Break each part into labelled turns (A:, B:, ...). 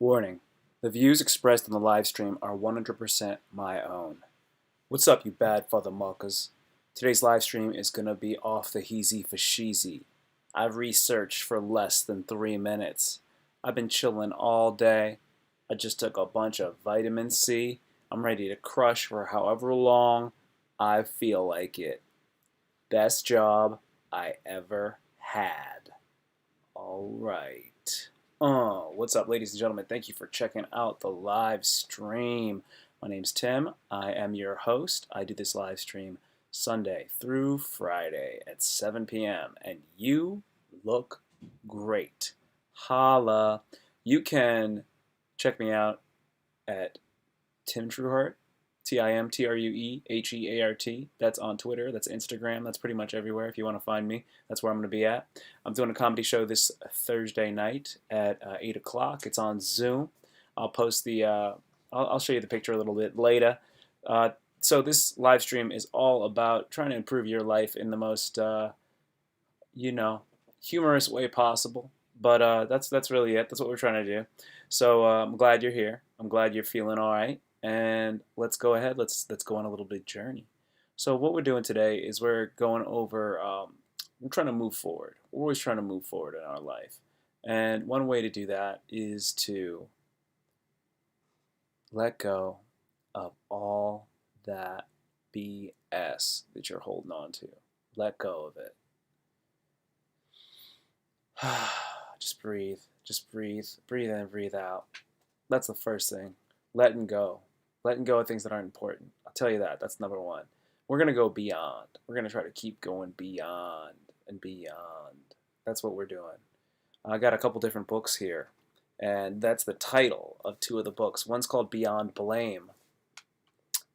A: Warning: the views expressed in the live stream are 100% my own. What's up, you bad father muckers? Today's live stream is gonna be off the heezy for sheezy. I've researched for less than 3 minutes. I've been chilling all day. I just took a bunch of vitamin C. I'm ready to crush for however long I feel like it. Best job I ever had. All right. What's up, ladies and gentlemen? Thank you for checking out the live stream. My name's Tim. I am your host. I do this live stream Sunday through Friday at 7 p.m. And you look great. Holla. You can check me out at Tim Trueheart, TimTrueheart. That's on Twitter. That's Instagram. That's pretty much everywhere. If you want to find me, that's where I'm going to be at. I'm doing a comedy show this Thursday night at 8 o'clock. It's on Zoom. I'll post the. I'll show you the picture a little bit later. So this live stream is all about trying to improve your life in the most, humorous way possible. But that's really it. That's what we're trying to do. So I'm glad you're here. I'm glad you're feeling all right. And let's go ahead. Let's go on a little bit journey. So what we're doing today is we're going over. We're trying to move forward. We're always trying to move forward in our life, and one way to do that is to let go of all that BS that you're holding on to. Let go of it. Just breathe. Just breathe. Breathe in, breathe out. That's the first thing. Letting go. Letting go of things that aren't important. I'll tell you that. That's number one. We're going to go beyond. We're going to try to keep going beyond and beyond. That's what we're doing. I got a couple different books here, and that's the title of two of the books. One's called Beyond Blame,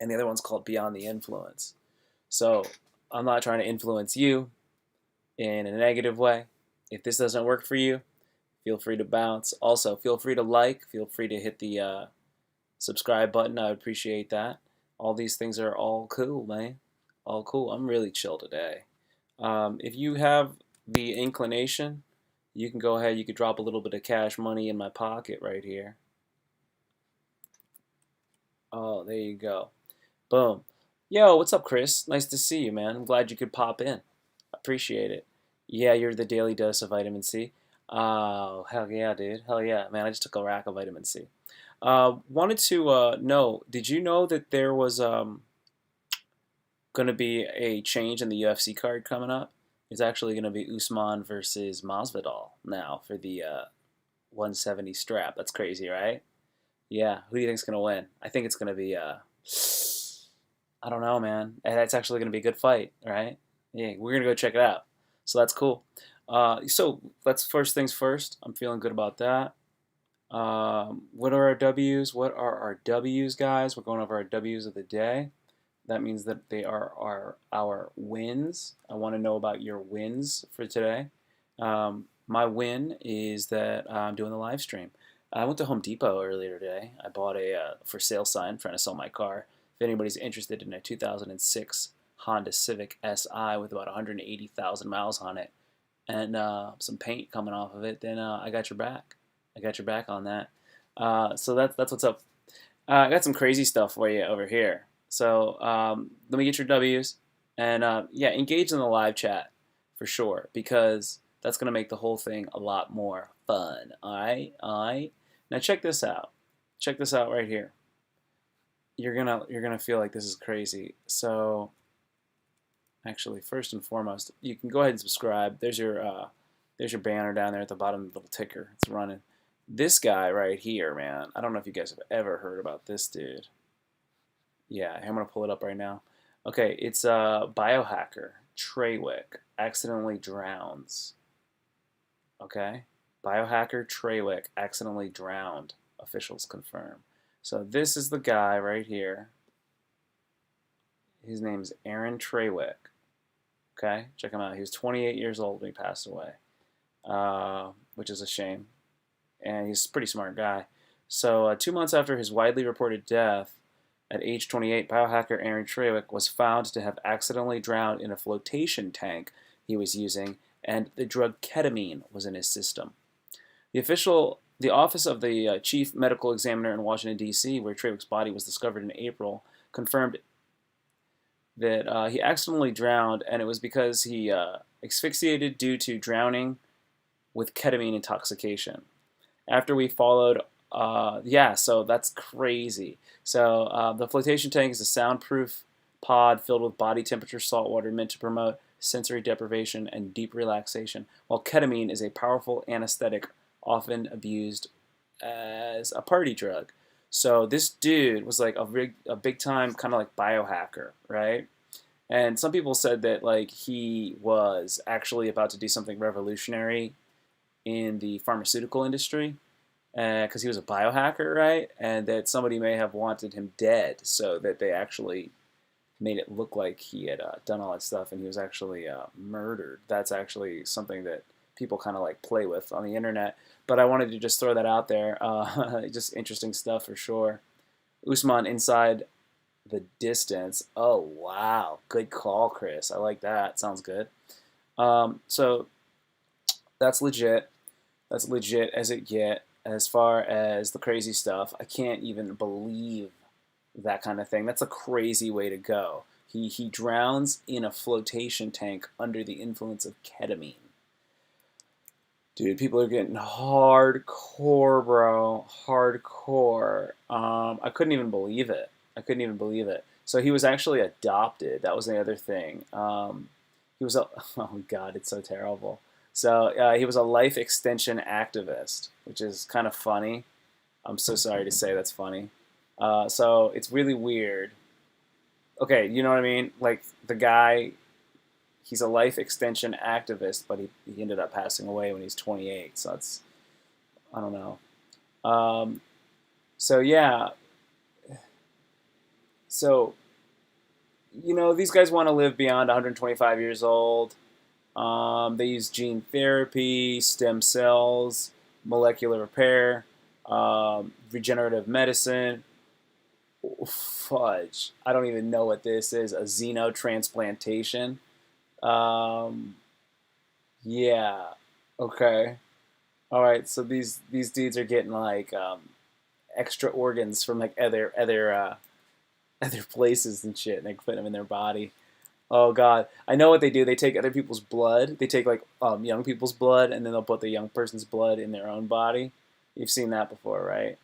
A: and the other one's called Beyond the Influence. So I'm not trying to influence you in a negative way. If this doesn't work for you, feel free to bounce. Also, feel free to like. Feel free to hit the subscribe button. I would appreciate that. All these things are all cool, man. All cool. I'm really chill today. If you have the inclination, you can go ahead. You could drop a little bit of cash money in my pocket right here. Oh, there you go. Boom. Yo, what's up, Chris? Nice to see you, man. I'm glad you could pop in. Appreciate it. Yeah, you're the daily dose of vitamin C. Oh, hell yeah, dude. Hell yeah. Man, I just took a rack of vitamin C. Wanted to know, did you know that there was going to be a change in the UFC card coming up? It's actually going to be Usman versus Masvidal now for the 170 strap. That's crazy, right? Yeah. Who do you think's going to win? I think it's going to be, I don't know, man. It's actually going to be a good fight, right? Yeah, we're going to go check it out. So that's cool. So let's first things first. I'm feeling good about that. What are our W's? What are our W's, guys? We're going over our W's of the day. That means that they are our wins. I want to know about your wins for today. My win is that I'm doing the live stream. I went to Home Depot earlier today. I bought a for sale sign trying to sell my car. If anybody's interested in a 2006 Honda Civic Si with about 180,000 miles on it and some paint coming off of it, then I got your back. I got your back on that. So that's what's up. I got some crazy stuff for you over here. So let me get your W's. And yeah, engage in the live chat for sure, because that's going to make the whole thing a lot more fun. All right? All right? Now check this out. Check this out right here. You're gonna feel like this is crazy. So actually, first and foremost, you can go ahead and subscribe. There's your banner down there at the bottom of the little ticker. It's running. This guy right here, man. I don't know if you guys have ever heard about this dude. Yeah, I'm gonna pull it up right now. Okay, it's biohacker Treywick accidentally drowns. Okay, biohacker Treywick accidentally drowned. Officials confirm. So this is the guy right here. His name's Aaron Treywick. Okay, check him out. He was 28 years old when he passed away, which is a shame. And he's a pretty smart guy. So 2 months after his widely reported death, at age 28, biohacker Aaron Treywick was found to have accidentally drowned in a flotation tank he was using, and the drug ketamine was in his system. The official The office of the chief medical examiner in Washington, D.C., where Trevick's body was discovered in April, confirmed that he accidentally drowned, and it was because he asphyxiated due to drowning with ketamine intoxication. After we followed, yeah, so that's crazy. So the flotation tank is a soundproof pod filled with body temperature salt water meant to promote sensory deprivation and deep relaxation, while ketamine is a powerful anesthetic often abused as a party drug. So this dude was like a big time kind of like biohacker, right? And some people said that like he was actually about to do something revolutionary in the pharmaceutical industry because he was a biohacker, right? And that somebody may have wanted him dead so that they actually made it look like he had done all that stuff and he was actually murdered. That's actually something that people kind of like play with on the internet. But I wanted to just throw that out there. Just interesting stuff for sure. Usman inside the distance. Oh, wow. Good call, Chris. I like that. Sounds good. So that's legit. That's legit as it get. As far as the crazy stuff, I can't even believe that kind of thing. That's a crazy way to go. He drowns in a flotation tank under the influence of ketamine. Dude, people are getting hardcore, bro. Hardcore. I couldn't even believe it. I couldn't even believe it. So he was actually adopted. That was the other thing. He was a, oh God, it's so terrible. So he was a life extension activist, which is kind of funny. I'm so sorry to say that's funny. So it's really weird. Okay, you know what I mean? Like the guy, he's a life extension activist, but he ended up passing away when he's 28. So that's, I don't know. Um, so yeah, so these guys want to live beyond 125 years old. They use gene therapy, stem cells, molecular repair, regenerative medicine. Oh, fudge. I don't even know what this is. A xenotransplantation. Um, yeah. Okay. All right. So these dudes are getting like extra organs from like other places and shit, and they put them in their body. Oh God, I know what they do. They take other people's blood. They take like young people's blood, and then they'll put the young person's blood in their own body. You've seen that before, right?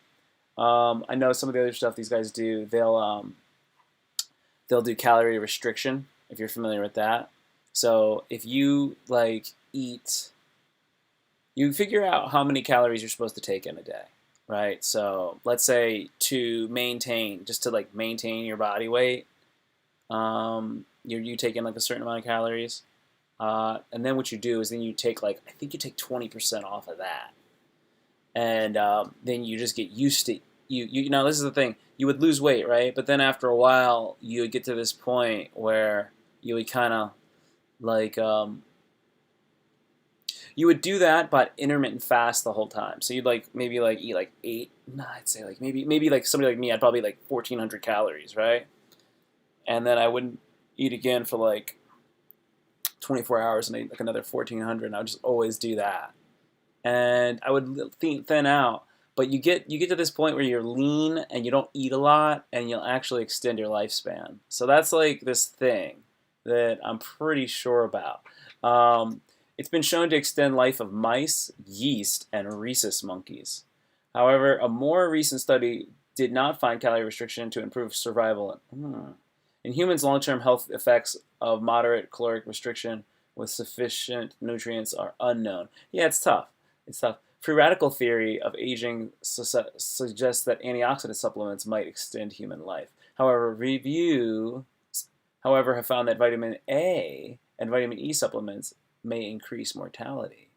A: I know some of the other stuff these guys do. They'll do calorie restriction if you're familiar with that. So if you like eat, you figure out how many calories you're supposed to take in a day, right? So let's say to maintain, just to like maintain your body weight, you take in like a certain amount of calories, and then what you do is then you take like I think you take 20% off of that, and then you just get used to you know this is the thing, you would lose weight, right? But then after a while you would get to this point where you would kind of like you would do that but intermittent fast the whole time. So you'd like maybe like eat like eight, nah, I'd say like maybe like somebody like me, I'd probably like 1,400 calories, right? And then I wouldn't eat again for like 24 hours and eat like another 1,400, and I would just always do that. And I would thin out. But you get to this point where you're lean and you don't eat a lot, and you'll actually extend your lifespan. So that's like this thing that I'm pretty sure about. It's been shown to extend life of mice, yeast, and rhesus monkeys. However, a more recent study did not find calorie restriction to improve survival. In humans, long-term health effects of moderate caloric restriction with sufficient nutrients are unknown. Yeah, it's tough. It's tough. Free radical theory of aging suggests that antioxidant supplements might extend human life. However, reviews, have found that vitamin A and vitamin E supplements may increase mortality.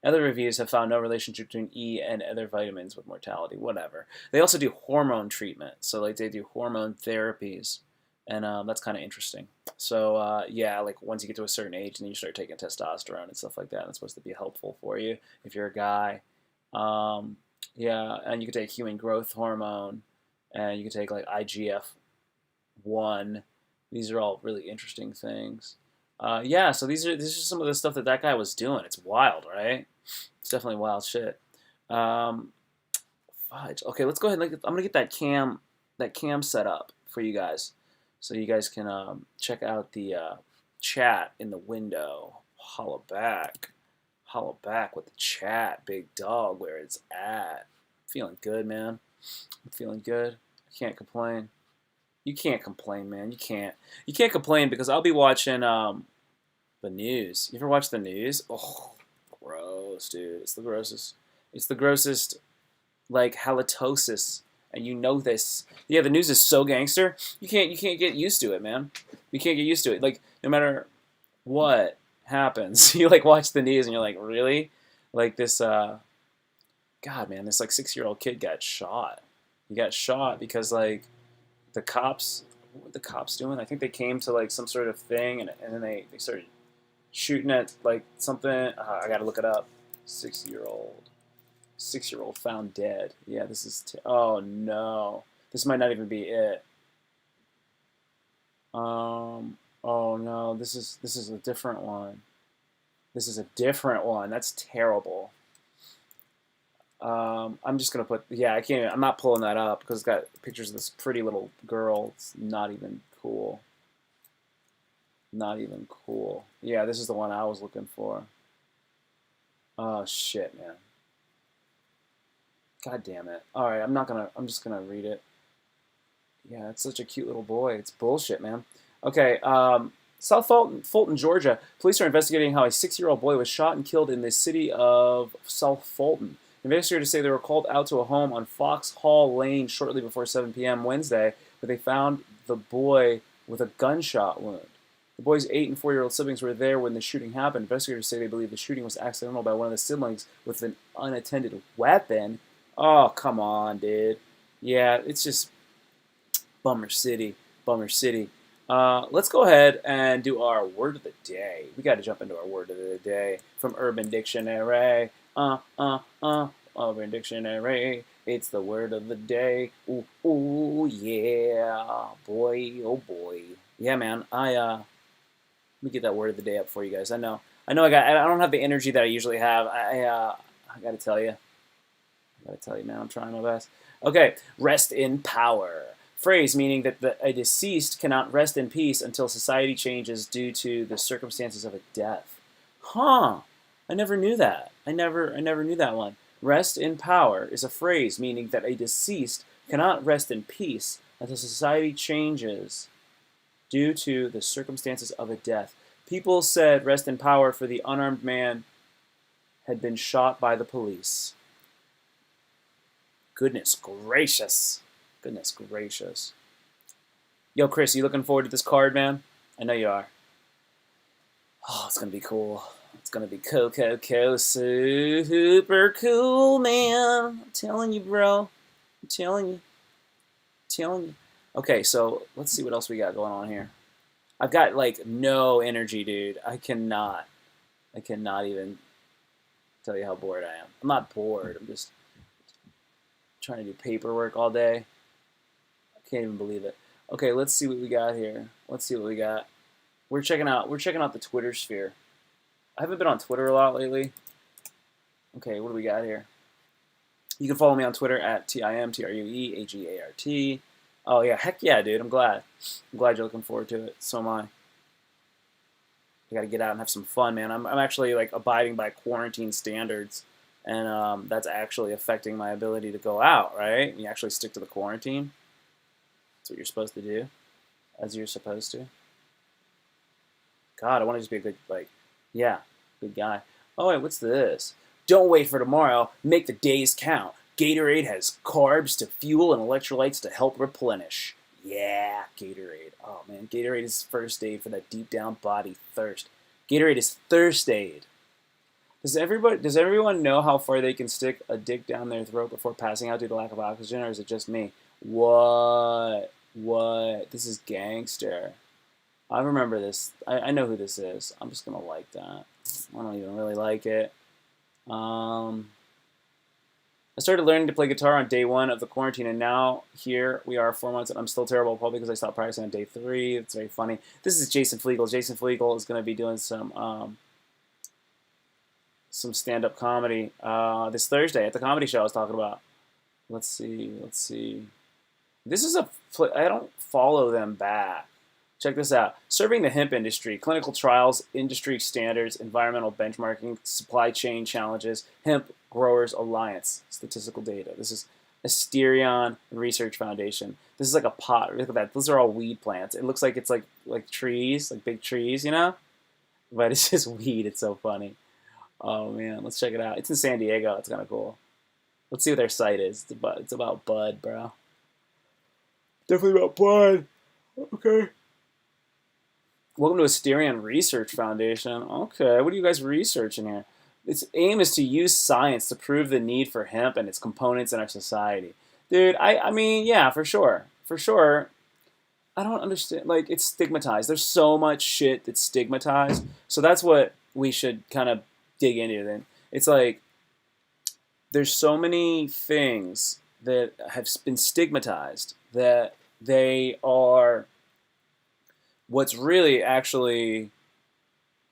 A: Other reviews have found no relationship between E and other vitamins with mortality. Whatever. They also do hormone treatment, so like they do hormone therapies, and that's kind of interesting. So yeah, like once you get to a certain age, and then you start taking testosterone and stuff like that. That's supposed to be helpful for you if you're a guy. Um, yeah, and you can take human growth hormone, and you can take like IGF-1. These are all really interesting things. Yeah, so this is some of the stuff that guy was doing. It's wild, right? It's definitely wild shit. Fudge. Okay, let's go ahead. I'm gonna get that cam set up for you guys, so you guys can check out the chat in the window. Holla back with the chat, big dog, where it's at. Feeling good, man. I'm feeling good. I can't complain. You can't complain, man. You can't. You can't complain because I'll be watching the news. You ever watch the news? Oh, gross, dude. It's the grossest. It's the grossest, like halitosis, and you know this. Yeah, the news is so gangster. You can't get used to it, man. You can't get used to it. Like no matter what happens, you like watch the news and you're like, really? Like this God, man, this like 6-year-old kid got shot. He got shot because like the cops. What were the cops doing? I think they came to like some sort of thing, and then they started shooting at like something. I gotta look it up. 6-year-old. 6-year-old found dead. Yeah, this is. Oh no, this might not even be it. Oh no, this is a different one. This is a different one. That's terrible. I'm just gonna put. Yeah, I can't. I'm not pulling that up because it's got pictures of this pretty little girl. It's not even cool. Not even cool. Yeah, this is the one I was looking for. Oh shit, man. God damn it. All right, I'm not gonna. I'm just gonna read it. Yeah, it's such a cute little boy. It's bullshit, man. Okay, South Fulton, Georgia. Police are investigating how a 6-year-old boy was shot and killed in the city of South Fulton. Investigators say they were called out to a home on Fox Hall Lane shortly before 7 p.m. Wednesday, where they found the boy with a gunshot wound. The boy's 8 and 4-year-old siblings were there when the shooting happened. Investigators say they believe the shooting was accidental by one of the siblings with an unattended weapon. Oh, come on, dude. Yeah, it's just Bummer City. Bummer City. Let's go ahead and do our word of the day. We got to jump into our word of the day from Urban Dictionary. Urban Dictionary. It's the word of the day. Ooh, yeah, boy, oh boy. Yeah, man. Let me get that word of the day up for you guys. I don't have the energy that I usually have. I gotta tell you. Man, I'm trying my best. Okay, rest in power. Phrase meaning that a deceased cannot rest in peace until society changes due to the circumstances of a death. Huh. I never knew that. I never knew that one. Rest in power is a phrase meaning that a deceased cannot rest in peace until society changes due to the circumstances of a death. People said rest in power for the unarmed man had been shot by the police. Goodness gracious. Goodness gracious. Yo, Chris, you looking forward to this card, man? I know you are. Oh, it's going to be cool. It's going to be cool, super cool, man. I'm telling you, bro. I'm telling you. Telling you. Okay, so let's see what else we got going on here. I've got, like, no energy, dude. I cannot even tell you how bored I am. I'm not bored. I'm just trying to do paperwork all day. I can't even believe it. Okay, let's see what we got here. Let's see what we got. We're checking out the Twitter sphere. I haven't been on Twitter a lot lately. Okay, what do we got here? You can follow me on Twitter at TIMTRUEAGART. Oh yeah, heck yeah, dude. I'm glad. you're looking forward to it. So am I. I got to get out and have some fun, man. I'm actually like abiding by quarantine standards, and that's actually affecting my ability to go out. Right? You actually stick to the quarantine. That's what you're supposed to do, as you're supposed to. God, I want to just be a good, like, yeah, good guy. Oh, wait, what's this? Don't wait for tomorrow. Make the days count. Gatorade has carbs to fuel and electrolytes to help replenish. Yeah, Gatorade. Oh, man, Gatorade is first aid for that deep down body thirst. Gatorade is thirst aid. Does everyone know how far they can stick a dick down their throat before passing out due to lack of oxygen, or is it just me? What? This is gangster. I remember this. I know who this is. I'm just gonna like that. I don't even really like it. I started learning to play guitar on day 1 of the quarantine, and now here we are 4 months, and I'm still terrible, probably because I stopped practicing on day 3. It's very funny. This is Jason Flegel. Jason Flegel is going to be doing some stand-up comedy this Thursday at the comedy show I was talking about. Let's see. Let's see. This is I don't follow them back. Check this out. Serving the hemp industry, clinical trials, industry standards, environmental benchmarking, supply chain challenges, Hemp Growers Alliance, statistical data. This is Asterion Research Foundation. This is like a pot. Look at that. Those are all weed plants. It looks like it's like trees, like big trees, you know? But it's just weed. It's so funny. Oh man, let's check it out. It's in San Diego. It's kind of cool. Let's see what their site is. It's about bud, bro. Definitely about bud. Okay. Welcome to Asterion Research Foundation. Okay, what are you guys researching here? Its aim is to use science to prove the need for hemp and its components in our society. Dude, I mean, yeah, for sure. For sure. I don't understand. Like, it's stigmatized. There's so much shit that's stigmatized. So that's what we should kind of dig into then. It's like, there's so many things that have been stigmatized that they are what's really actually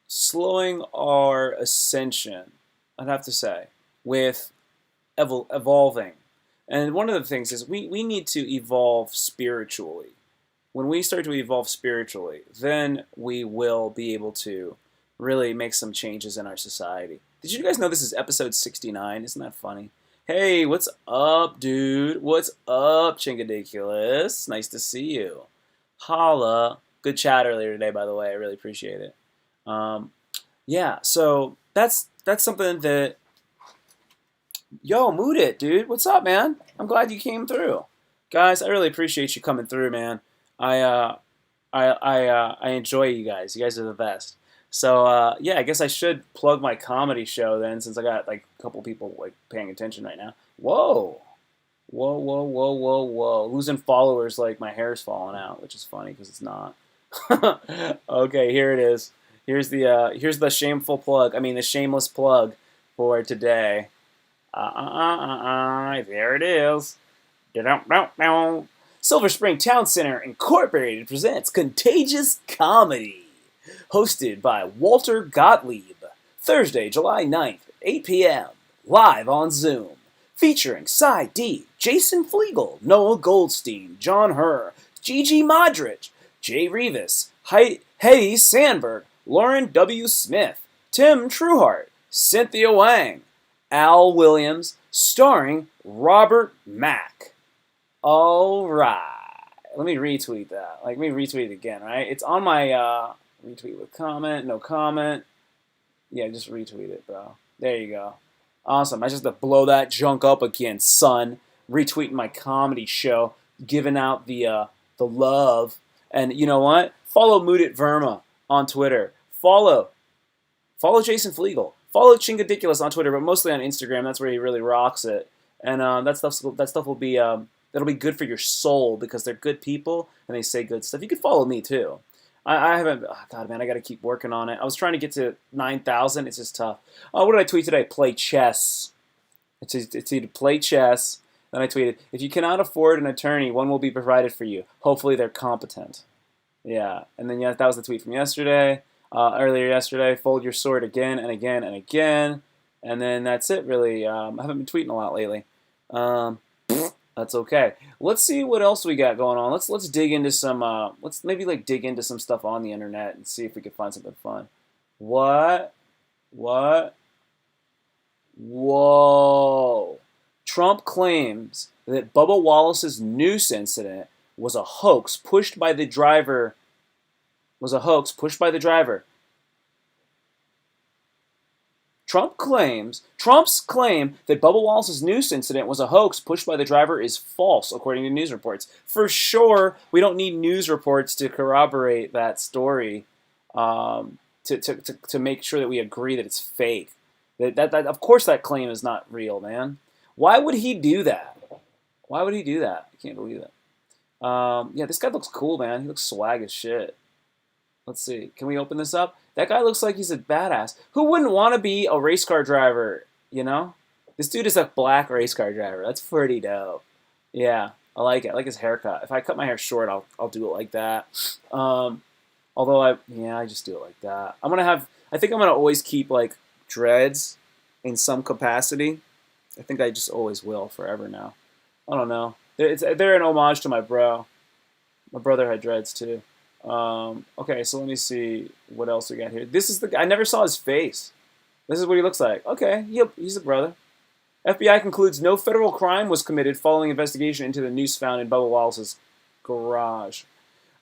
A: slowing our ascension, I'd have to say, with evolving. And one of the things is we need to evolve spiritually. When we start to evolve spiritually, then we will be able to really make some changes in our society. Did you guys know this is episode 69? Isn't that funny? Hey, what's up, dude? What's up, Chingadiculous? Nice to see you. Holla. Good chat earlier today, by the way. I really appreciate it. Yeah, so that's something that... Yo, Mood It, dude. What's up, man? I'm glad you came through. Guys, I really appreciate you coming through, man. I enjoy you guys. You guys are the best. So yeah, I guess I should plug my comedy show then, since I got like a couple people like paying attention right now. Whoa, whoa, whoa, whoa, whoa, whoa! Losing followers like my hair's falling out, which is funny because it's not. Okay, here it is. Here's the shameful plug. I mean the shameless plug for today. There it is. Silver Spring Town Center Incorporated presents Contagious Comedy, hosted by Walter Gottlieb, Thursday, July 9th, 8 p.m., live on Zoom, featuring Cy D, Jason Flegel, Noah Goldstein, John Herr, Gigi Modric, Jay Rivas, Hetty Sandberg, Lauren W. Smith, Tim Trueheart, Cynthia Wang, Al Williams, starring Robert Mack. All right. Let me retweet that. Like, let me retweet it again, right? It's on my retweet with comment, no comment. Yeah, just retweet it, bro. There you go. Awesome. I just have to blow that junk up again, son. Retweeting my comedy show, giving out the love. And you know what? Follow Mood It Verma on Twitter. Follow Jason Flegel. Follow Chingadiculous on Twitter, but mostly on Instagram. That's where he really rocks it. And that stuff will be that'll be good for your soul because they're good people and they say good stuff. You can follow me too. I haven't. Oh God, man, I got to keep working on it. I was trying to get to 9,000. It's just tough. What did I tweet today? Play chess. It's either play chess. Then I tweeted, if you cannot afford an attorney, one will be provided for you. Hopefully they're competent. Yeah. And then yeah, that was the tweet from yesterday. Earlier yesterday, fold your sword again and again and again. And then that's it, really. I haven't been tweeting a lot lately. That's okay. Let's see what else we got going on. Let's dig into some. Let's maybe like dig into some stuff on the internet and see if we can find something fun. What? What? Whoa! Trump claims that Bubba Wallace's noose incident was a hoax pushed by the driver. Trump's claim that Bubba Wallace's noose incident was a hoax pushed by the driver is false, according to news reports. For sure, we don't need news reports to corroborate that story, to make sure that we agree that it's fake. That of course that claim is not real, man. Why would he do that? Why would he do that? I can't believe it. Yeah, this guy looks cool, man. He looks swag as shit. Let's see. Can we open this up? That guy looks like he's a badass. Who wouldn't want to be a race car driver, you know? This dude is a black race car driver. That's pretty dope. Yeah, I like it. I like his haircut. If I cut my hair short, I'll do it like that. Although I just do it like that. I think I'm gonna always keep like dreads in some capacity. I think I just always will forever now. I don't know. They're an homage to my bro. My brother had dreads too. Okay, so let me see what else we got here. This is the guy. I never saw his face. This is what he looks like. Okay, yep, he's a brother. FBI concludes no federal crime was committed following investigation into the noose found in Bubba Wallace's garage.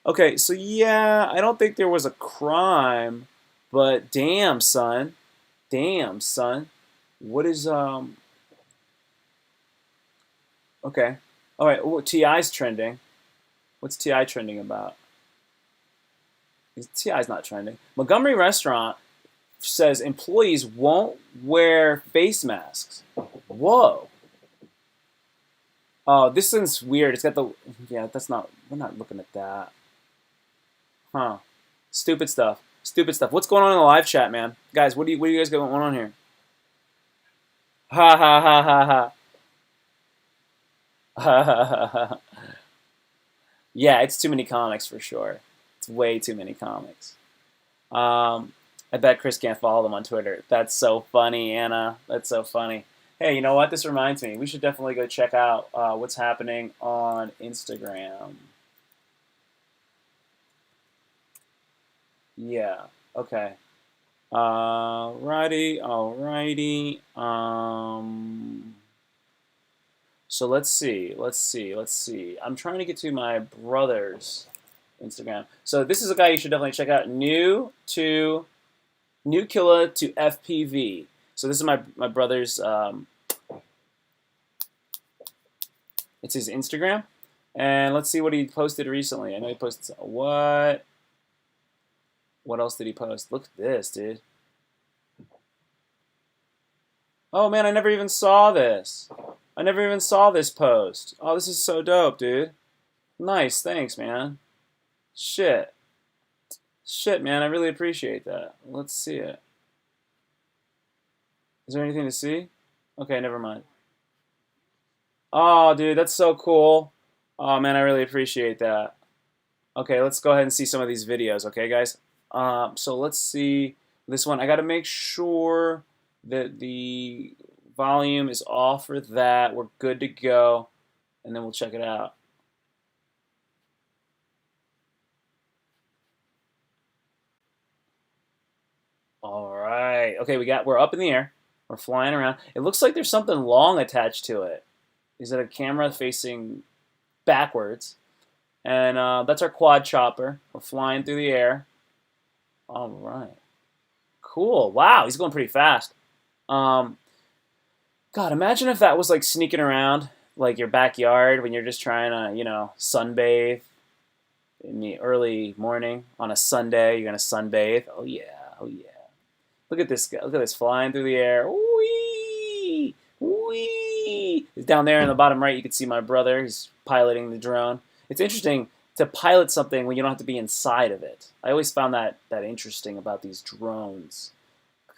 A: Okay, so yeah, I don't think there was a crime, but damn, son. Damn, son. What is, okay. All right, well, T.I.'s trending. What's T.I. trending about? T.I.'s not trending. Montgomery Restaurant says employees won't wear face masks. Whoa. Oh, this one's weird. It's got the, yeah, that's not, we're not looking at that. Huh. Stupid stuff. Stupid stuff. What's going on in the live chat, man? Guys, what do you guys got going on here? Ha ha ha ha ha. Ha ha ha ha. Yeah, it's too many comics for sure. It's way too many comics. I bet Chris can't follow them on Twitter. That's so funny, Anna. That's so funny. Hey, you know what? This reminds me. We should definitely go check out what's happening on Instagram. Yeah. Okay. Alrighty. Alrighty. So let's see. Let's see. Let's see. I'm trying to get to my brother's Instagram. So this is a guy you should definitely check out. New Killa to FPV. So this is my brother's. It's his Instagram, and let's see what he posted recently. I know he posted what. What else did he post? Look at this, dude. Oh man, I never even saw this. I never even saw this post. Oh, this is so dope, dude. Nice, thanks, man. Shit. Shit, man, I really appreciate that. Let's see it. Is there anything to see? Okay, never mind. Oh, dude, that's so cool. Oh, man, I really appreciate that. Okay, let's go ahead and see some of these videos, okay, guys? So let's see this one. I got to make sure that the volume is off for that. We're good to go, and then we'll check it out. All right. Okay, we're up in the air. We're flying around. It looks like there's something long attached to it. Is it a camera facing backwards? And that's our quad chopper. We're flying through the air. All right. Cool. Wow, he's going pretty fast. God, imagine if that was like sneaking around like your backyard when you're just trying to, sunbathe in the early morning on a Sunday. You're gonna sunbathe. Oh yeah. Oh yeah. Look at this guy. Look at this flying through the air. Whee! Whee! Down there in the bottom right, you can see my brother. He's piloting the drone. It's interesting to pilot something when you don't have to be inside of it. I always found that interesting about these drones.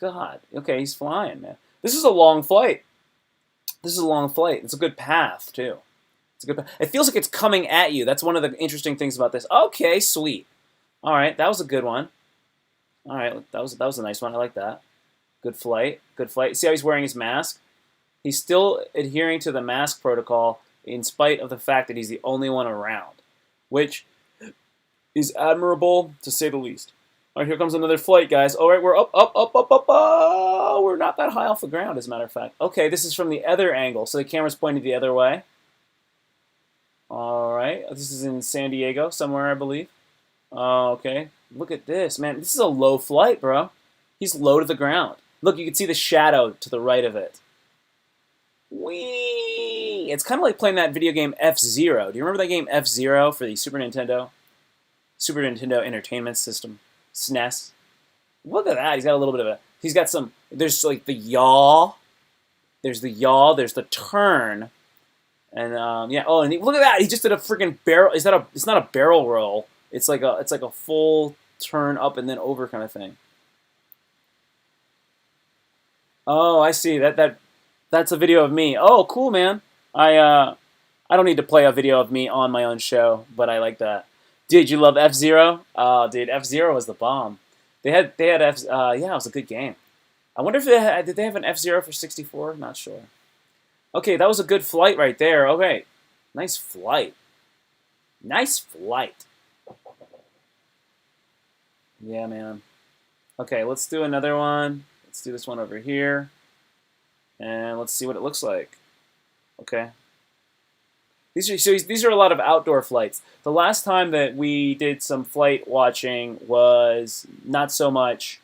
A: God. Okay, he's flying, man. This is a long flight. This is a long flight. It's a good path, too. It's a good path. It feels like it's coming at you. That's one of the interesting things about this. Okay, sweet. All right, that was a good one. All right, that was a nice one. I like that. Good flight. Good flight. See how he's wearing his mask? He's still adhering to the mask protocol in spite of the fact that he's the only one around, which is admirable to say the least. All right, here comes another flight, guys. All right, we're up, up, up, up, up, up. We're not that high off the ground, as a matter of fact. Okay, this is from the other angle, so the camera's pointed the other way. All right, this is in San Diego, somewhere, I believe. Okay, look at this, man. This is a low flight, bro. He's low to the ground. Look, you can see the shadow to the right of it. Whee! It's kind of like playing that video game F-Zero. Do you remember that game F-Zero for the Super Nintendo? Super Nintendo Entertainment System. SNES. Look at that. He's got a little bit of a... He's got some... There's like the yaw. There's the yaw. There's the turn. And yeah. Oh, and look at that. He just did a freaking barrel... It's not a barrel roll. It's like a full turn up and then over kind of thing. Oh, I see. That's a video of me. Oh, cool, man. I don't need to play a video of me on my own show, but I like that. Dude, you love F-Zero? Oh, dude, F-Zero was the bomb. They had F. Yeah, it was a good game. I wonder if did they have an F-Zero for 64? Not sure. Okay, that was a good flight right there. Okay, Nice flight. Nice flight. Yeah, man. Okay, let's do another one. Let's do this one over here. And let's see what it looks like. Okay. These are a lot of outdoor flights. The last time that we did some flight watching was not so much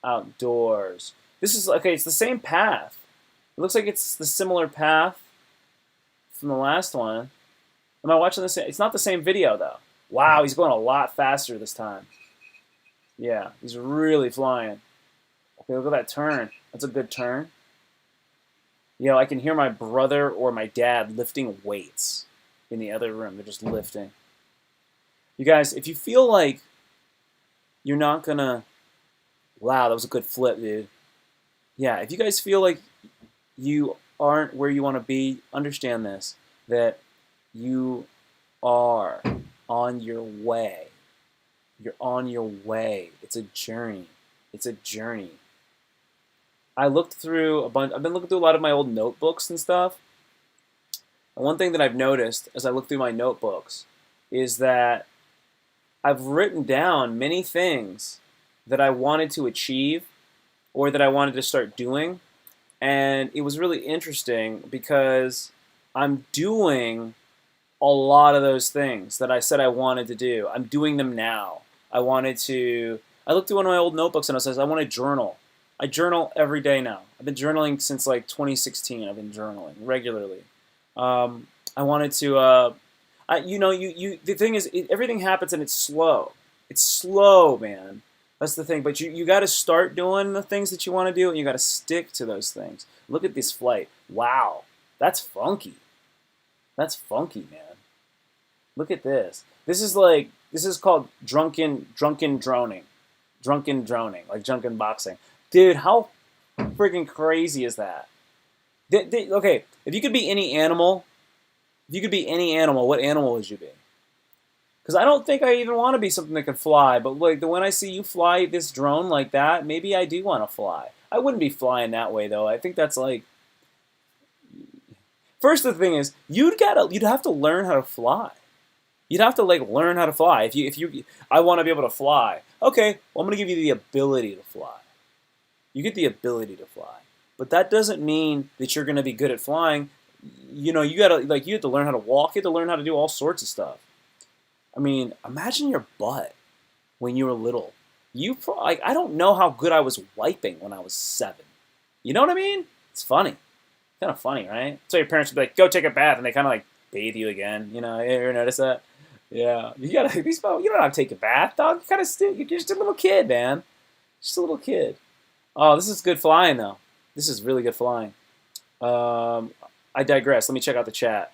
A: outdoors. This is, okay, it's the same path. It looks like it's the similar path from the last one. Am I watching this? It's not the same video, though. Wow, he's going a lot faster this time. Yeah, he's really flying. Okay, look at that turn. That's a good turn. You know, I can hear my brother or my dad lifting weights in the other room. They're just lifting. You guys, if you feel like you're not going to... Wow, that was a good flip, dude. Yeah, if you guys feel like you aren't where you want to be, understand this, that you are on your way. You're on your way. It's a journey. It's a journey. I looked through a bunch. I've been looking through a lot of my old notebooks and stuff. And one thing that I've noticed as I look through my notebooks is that I've written down many things that I wanted to achieve or that I wanted to start doing. And it was really interesting because I'm doing a lot of those things that I said I wanted to do. I'm doing them now. I looked through one of my old notebooks and it says, I want to journal. I journal every day now. I've been journaling since like 2016. I've been journaling regularly. I wanted to, the thing is, everything happens and it's slow. It's slow, man. That's the thing. But you got to start doing the things that you want to do, and you got to stick to those things. Look at this flight. Wow, that's funky. That's funky, man. Look at this. This is called drunken droning. Drunken droning, like drunken boxing. Dude, how freaking crazy is that? Okay, if you could be any animal, what animal would you be? Because I don't think I even want to be something that can fly, but like when I see you fly this drone like that, maybe I do want to fly. I wouldn't be flying that way though. I think that's like, first the thing is you'd have to learn how to fly. You'd have to like learn how to fly. I want to be able to fly. Okay, well I'm gonna give you the ability to fly. You get the ability to fly, but that doesn't mean that you're gonna be good at flying. You know, you have to learn how to walk. You have to learn how to do all sorts of stuff. I mean, imagine your butt when you were little. I don't know how good I was wiping when I was 7. You know what I mean? It's funny. Kind of funny, right? So your parents would be like, "Go take a bath," and they kind of like bathe you again. You know, you ever notice that? Yeah, you don't have to take a bath, dog. You're just a little kid, man. Just a little kid. Oh, this is good flying though. This is really good flying. I digress. Let me check out the chat.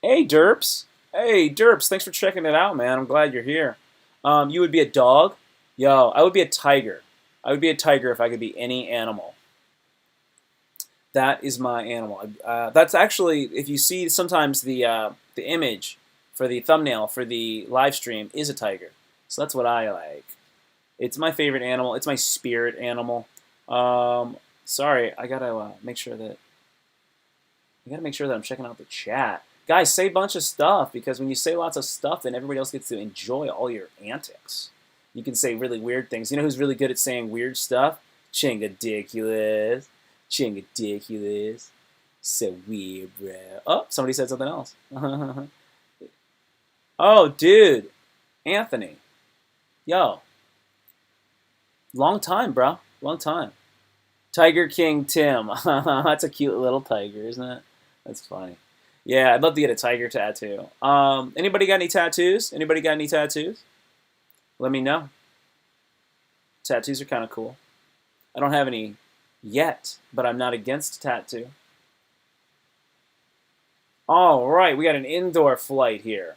A: Hey, Derps. Hey, Derps. Thanks for checking it out, man. I'm glad you're here. You would be a dog? Yo, I would be a tiger. I would be a tiger if I could be any animal. That is my animal. That's actually, if you see sometimes the image for the thumbnail for the live stream is a tiger. So that's what I like. It's my favorite animal. It's my spirit animal. Sorry, I gotta make sure that I'm checking out the chat. Guys, say a bunch of stuff, because when you say lots of stuff, then everybody else gets to enjoy all your antics. You can say really weird things. You know who's really good at saying weird stuff? Chingadiculous. Chingadiculous. So weird, bro. Oh, somebody said something else. Oh, dude. Anthony. Yo. Long time, bro. Long time. Tiger King Tim. That's a cute little tiger, isn't it? That's funny. Yeah, I'd love to get a tiger tattoo. Anybody got any tattoos? Anybody got any tattoos? Let me know. Tattoos are kind of cool. I don't have any yet, but I'm not against tattoo. All right, we got an indoor flight here.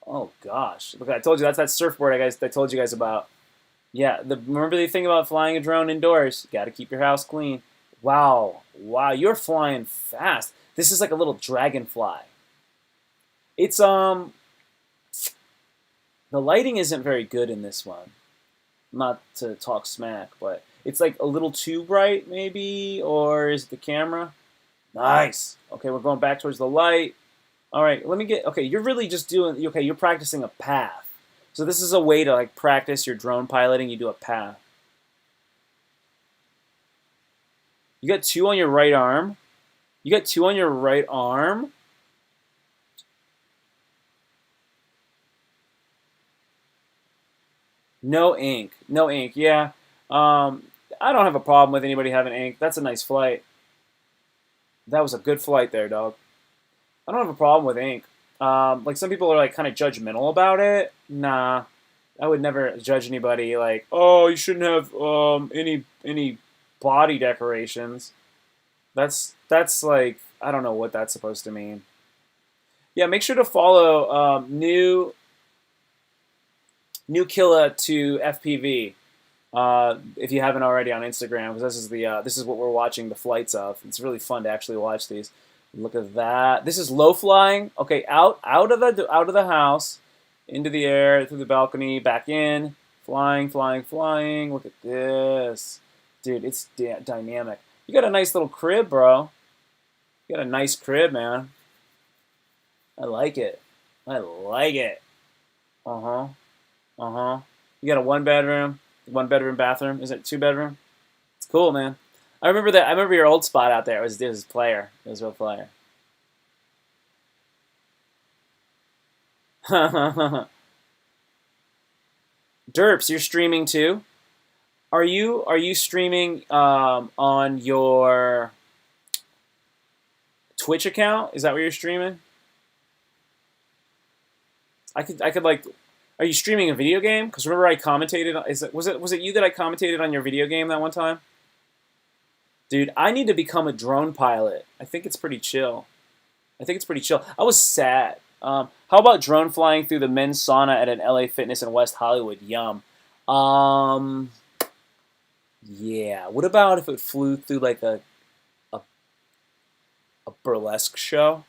A: Oh gosh, look! I told you that's that surfboard I told you guys about. Yeah, remember the thing about flying a drone indoors? You got to keep your house clean. Wow, you're flying fast. This is like a little dragonfly. It's the lighting isn't very good in this one. Not to talk smack, but it's like a little too bright, maybe, or is it the camera? Nice. Okay, we're going back towards the light. All right, let me get. Okay, you're really just doing. Okay, you're practicing a path. So this is a way to like practice your drone piloting. You do a path. You got two on your right arm. You got two on your right arm. No ink. No ink. Yeah. I don't have a problem with anybody having ink. That's a nice flight. That was a good flight there, dog. I don't have a problem with ink. Like some people are like kind of judgmental about it. Nah, I would never judge anybody like, oh, you shouldn't have any body decorations. That's like I don't know what that's supposed to mean. Yeah, make sure to follow new Killa to FPV if you haven't already on Instagram because this is what we're watching the flights of. It's really fun to actually watch these. Look at that. This is low flying. Okay, out of the house, into the air, through the balcony, back in, flying, flying, flying. Look at this, dude. It's dynamic. You got a nice little crib, bro. You got a nice crib, man. I like it. I like it. Uh huh. Uh huh. You got a one bedroom bathroom. Is it two bedroom? It's cool, man. I remember that. I remember your old spot out there. It was player. It was real player. Derps, you're streaming too. Are you streaming on your Twitch account? Is that where you're streaming? I could like. Are you streaming a video game? Because remember I commentated. Was it you that I commentated on your video game that one time? Dude, I need to become a drone pilot. I think it's pretty chill. I think it's pretty chill. I was sad. How about drone flying through the men's sauna at an LA Fitness in West Hollywood? Yum. Um, yeah. What about if it flew through like a, a burlesque show?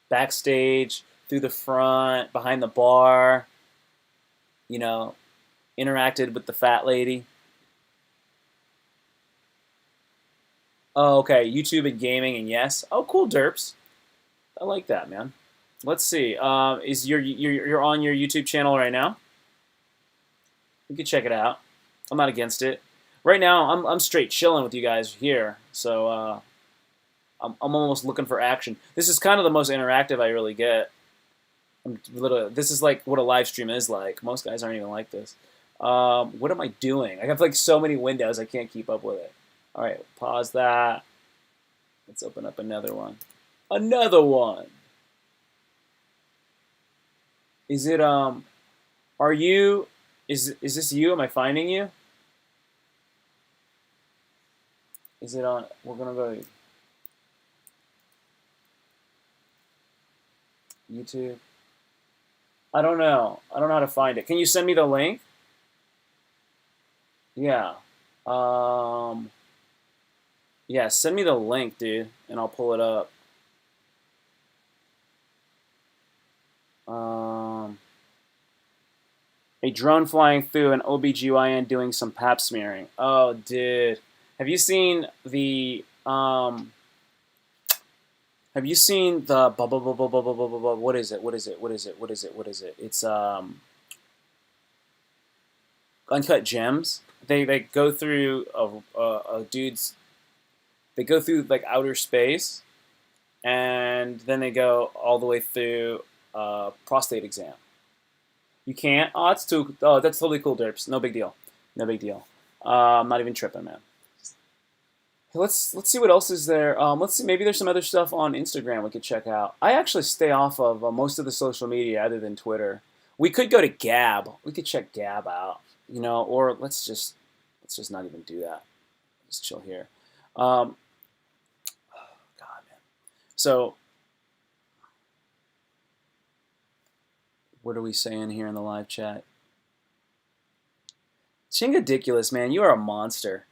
A: Backstage, through the front, behind the bar, you know, interacted with the fat lady. Oh, okay. YouTube and gaming and yes. Oh, cool, derps. I like that, man. Let's see. Is you're on your YouTube channel right now? You can check it out. I'm not against it. Right now, I'm straight chilling with you guys here, so I'm almost looking for action. This is kind of the most interactive I really get. This is like what a live stream is like. Most guys aren't even like this. What am I doing? I have like so many windows, I can't keep up with it. All right, pause that. Let's open up another one. Another one. Is it Are you? Is this you? Am I finding you? Is it on? We're gonna go to YouTube. I don't know. I don't know how to find it. Can you send me the link? Yeah. Um. Yeah. Send me the link, dude, and I'll pull it up. Um. A drone flying through an OBGYN doing some pap smearing. Oh, dude. Have you seen the Have you seen the what is it? What is it? What is it? What is it? What is it? It's Uncut Gems. They go through a dude's. They go through like outer space, and then they go all the way through prostate exam. You can't. Oh, it's too. Oh, that's totally cool, derps. No big deal. No big deal. I'm not even tripping, man. Let's see what else is there. Let's see. Maybe there's some other stuff on Instagram we could check out. I actually stay off of most of the social media other than Twitter. We could go to Gab. We could check Gab out. Or let's just not even do that. Just chill here. Um, God, man. So, what are we saying here in the live chat? Chingadiculous, man. You are a monster.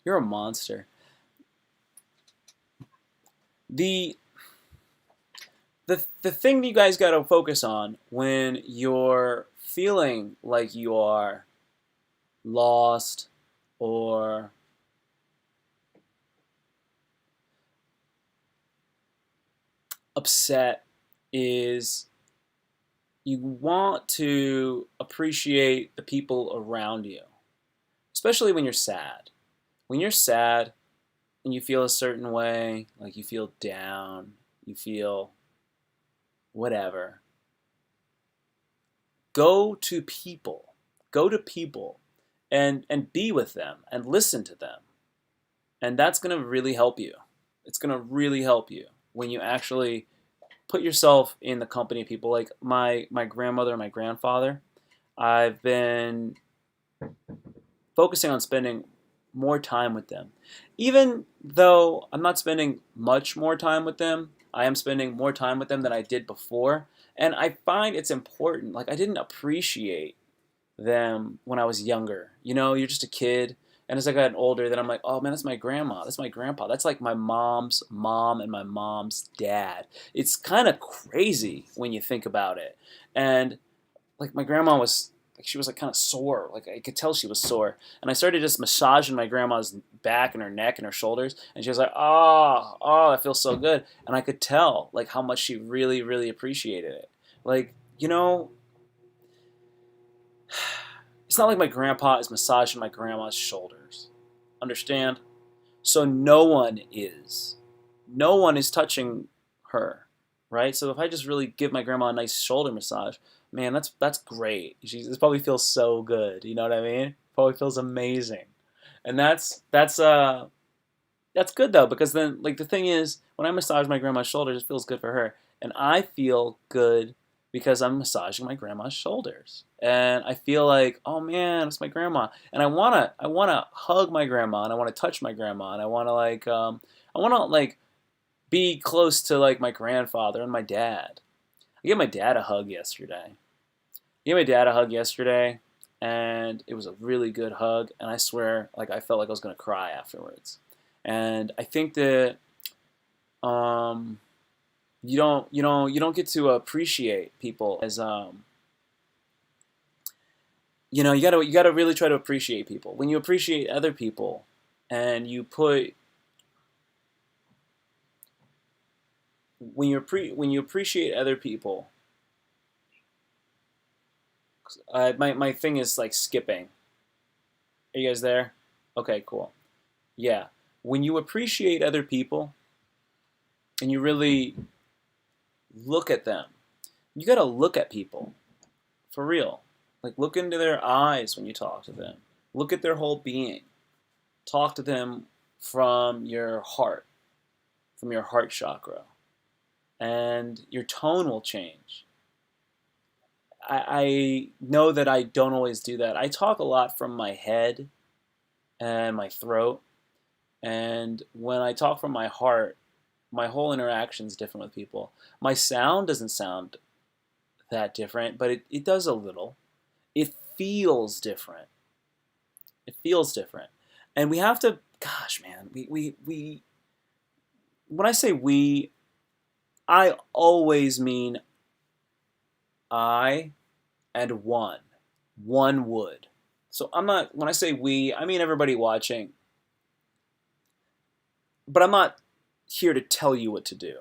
A: You're a monster. The the thing you guys got to focus on when you're feeling like you are lost or upset is you want to appreciate the people around you, especially when you're sad. When you're sad and you feel a certain way, like you feel down, you feel whatever, go to people. Go to people and be with them and listen to them. And that's going to really help you. It's going to really help you when you actually put yourself in the company of people like my grandmother and my grandfather. I've been focusing on spending more time with them. Even though I'm not spending much more time with them, I am spending more time with them than I did before. And I find it's important. Like, I didn't appreciate them when I was younger. You know, you're just a kid. And as I got older, then I'm like, oh man, that's my grandma. That's my grandpa. That's like my mom's mom and my mom's dad. It's kind of crazy when you think about it. And like my grandma was like she was like kind of sore. Like I could tell she was sore. And I started just massaging my grandma's back and her neck and her shoulders. And she was like, oh, that feels so good. And I could tell like how much she really, really appreciated it. Like, you know, it's not like my grandpa is massaging my grandma's shoulders. Understand? So no one is. No one is touching her, right? So if I just really give my grandma a nice shoulder massage, man, that's great. This probably feels so good. You know what I mean? Probably feels amazing. And that's good though, because then like the thing is, when I massage my grandma's shoulders, it feels good for her, and I feel good because I'm massaging my grandma's shoulders, and I feel like, oh man, it's my grandma, and I wanna hug my grandma, and I wanna touch my grandma, and I wanna like be close to like my grandfather and my dad. I gave my dad a hug yesterday. I gave my dad a hug yesterday, and it was a really good hug, and I swear, like I felt like I was gonna cry afterwards. And I think that um, you don't get to appreciate people as you gotta really try to appreciate people. When you appreciate other people, and you put when you appreciate other people, my thing is like skipping. Are you guys there? Okay, cool. Yeah, when you appreciate other people and you really look at them, you gotta look at people for real. Like, look into their eyes when you talk to them. Look at their whole being. Talk to them from your heart, from your heart chakra, and your tone will change. I know that I don't always do that. I talk a lot from my head and my throat, and when I talk from my heart, my whole interaction is different with people. My sound doesn't sound that different, but it does a little. It feels different. It feels different. And we have to, gosh, man, we when I say we, I always mean I and one. One would. So I'm not, when I say we, I mean everybody watching, but I'm not here to tell you what to do.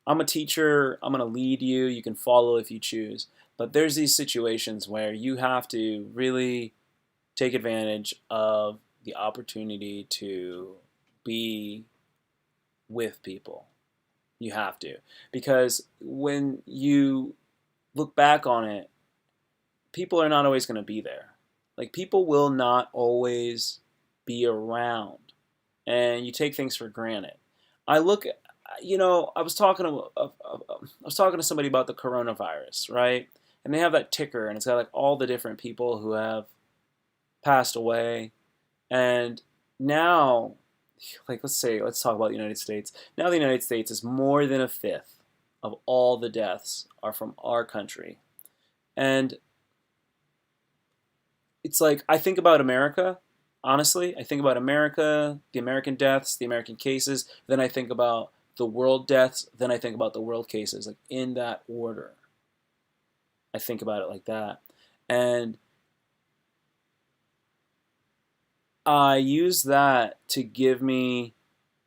A: I'm a teacher, I'm going to lead you, you can follow if you choose. But there's these situations where you have to really take advantage of the opportunity to be with people. You have to. Because when you look back on it, people are not always going to be there. Like, people will not always be around. And you take things for granted. I look at, I was talking to somebody about the coronavirus, right? And they have that ticker, and it's got like all the different people who have passed away. And now, like, let's talk about the United States. Now the United States is more than a fifth of all the deaths are from our country. And it's like, I think about America, honestly. I think about America, the American deaths, the American cases. Then I think about the world deaths. Then I think about the world cases, like in that order. I think about it like that. And I use that to give me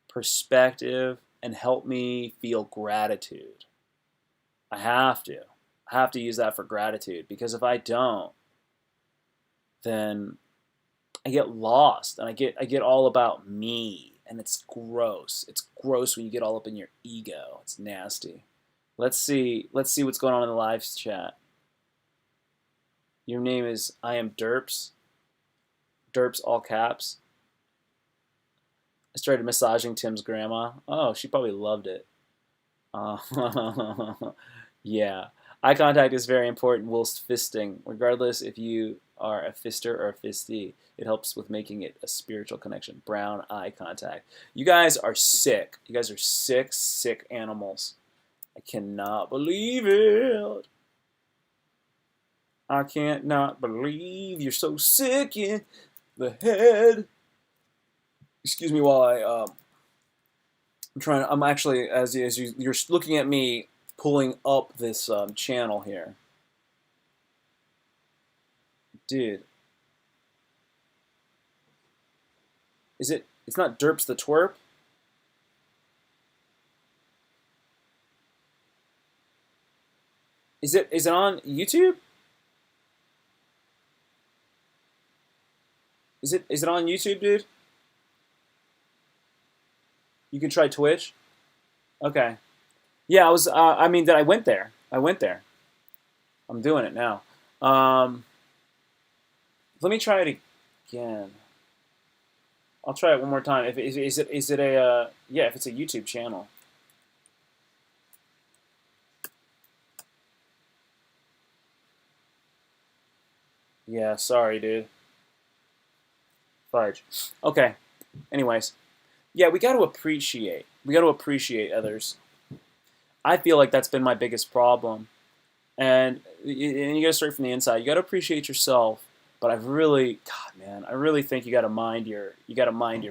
A: perspective and help me feel gratitude. I have to. I have to use that for gratitude, because if I don't, then I get lost, and I get all about me, and it's gross. It's gross when you get all up in your ego. It's nasty. Let's see what's going on in the live chat. Your name is I am Derps. Derps all caps. I started massaging Tim's grandma. Oh, she probably loved it. Yeah. Eye contact is very important whilst fisting, regardless if you are a fister or a fistee. It helps with making it a spiritual connection. Brown eye contact. You guys are sick. You guys are sick, sick animals. I cannot believe it. I can't not believe you're so sick in the head. Excuse me while I'm actually, you're looking at me pulling up this channel here. Dude. It's not Derps the Twerp? Is it on YouTube? Is it on YouTube, dude? You can try Twitch. Okay. Yeah, I was. I mean, that I went there. I went there. I'm doing it now. Let me try it again. I'll try it one more time. If is it a yeah? If it's a YouTube channel. Yeah, sorry, dude. Fudge. Okay. Anyways, yeah, we got to appreciate. We got to appreciate others. I feel like that's been my biggest problem, and you got to start from the inside. You got to appreciate yourself. But I've really, God, man, I really think you got to mind your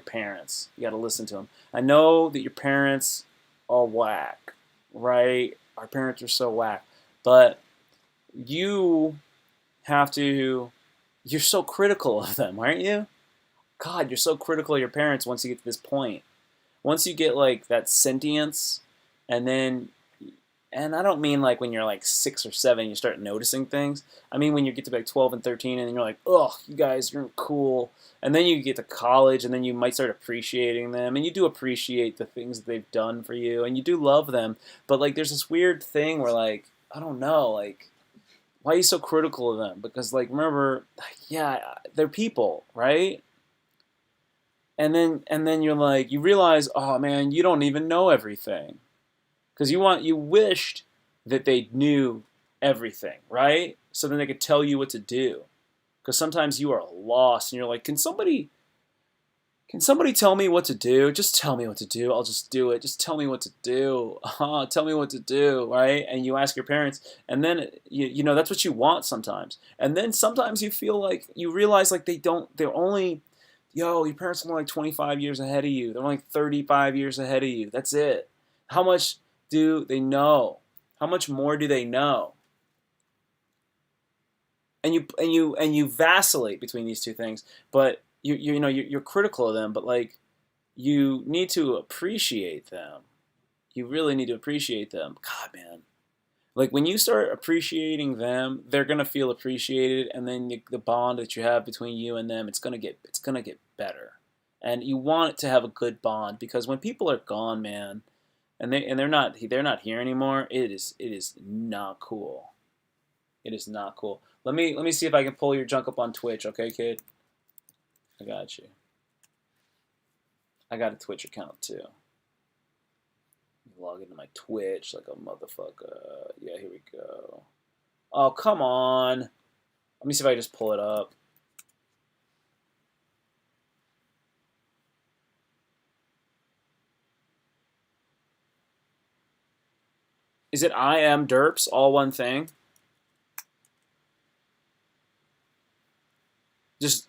A: parents. You got to listen to them. I know that your parents are whack, right? Our parents are so whack, but you have to. You're so critical of them, aren't you? God, you're so critical of your parents once you get to this point. Once you get like that sentience, and then, and I don't mean like when you're like 6 or 7, you start noticing things. I mean when you get to like 12 and 13, and you're like, ugh, you guys, you're cool. And then you get to college, and then you might start appreciating them, and you do appreciate the things that they've done for you, and you do love them. But like, there's this weird thing where like, I don't know, like, why are you so critical of them? Because like, remember, yeah, they're people, right? And then you're like, you realize, oh man, you don't even know everything, because you wished that they knew everything, right? So then they could tell you what to do. Because sometimes you are lost, and you're like, can somebody tell me what to do? Just tell me what to do. I'll just do it. Just tell me what to do. Tell me what to do, right? And you ask your parents, and then you know that's what you want sometimes. And then sometimes you feel like you realize like they're only, your parents are only like 25 years ahead of you. They're only like 35 years ahead of you. That's it. How much do they know? How much more do they know? And you vacillate between these two things, but you're critical of them, but like you need to appreciate them. You really need to appreciate them. God, man. Like when you start appreciating them, they're gonna feel appreciated, and then the bond that you have between you and them, it's gonna get better. And you want it to have a good bond, because when people are gone, man, and they're not here anymore, it is not cool. It is not cool. Let me see if I can pull your junk up on Twitch, okay, kid? I got you. I got a Twitch account too. Log into my Twitch like a motherfucker. Yeah, here we go. Oh, come on. Let me see if I can just pull it up. Is it I am Derps, all one thing? Just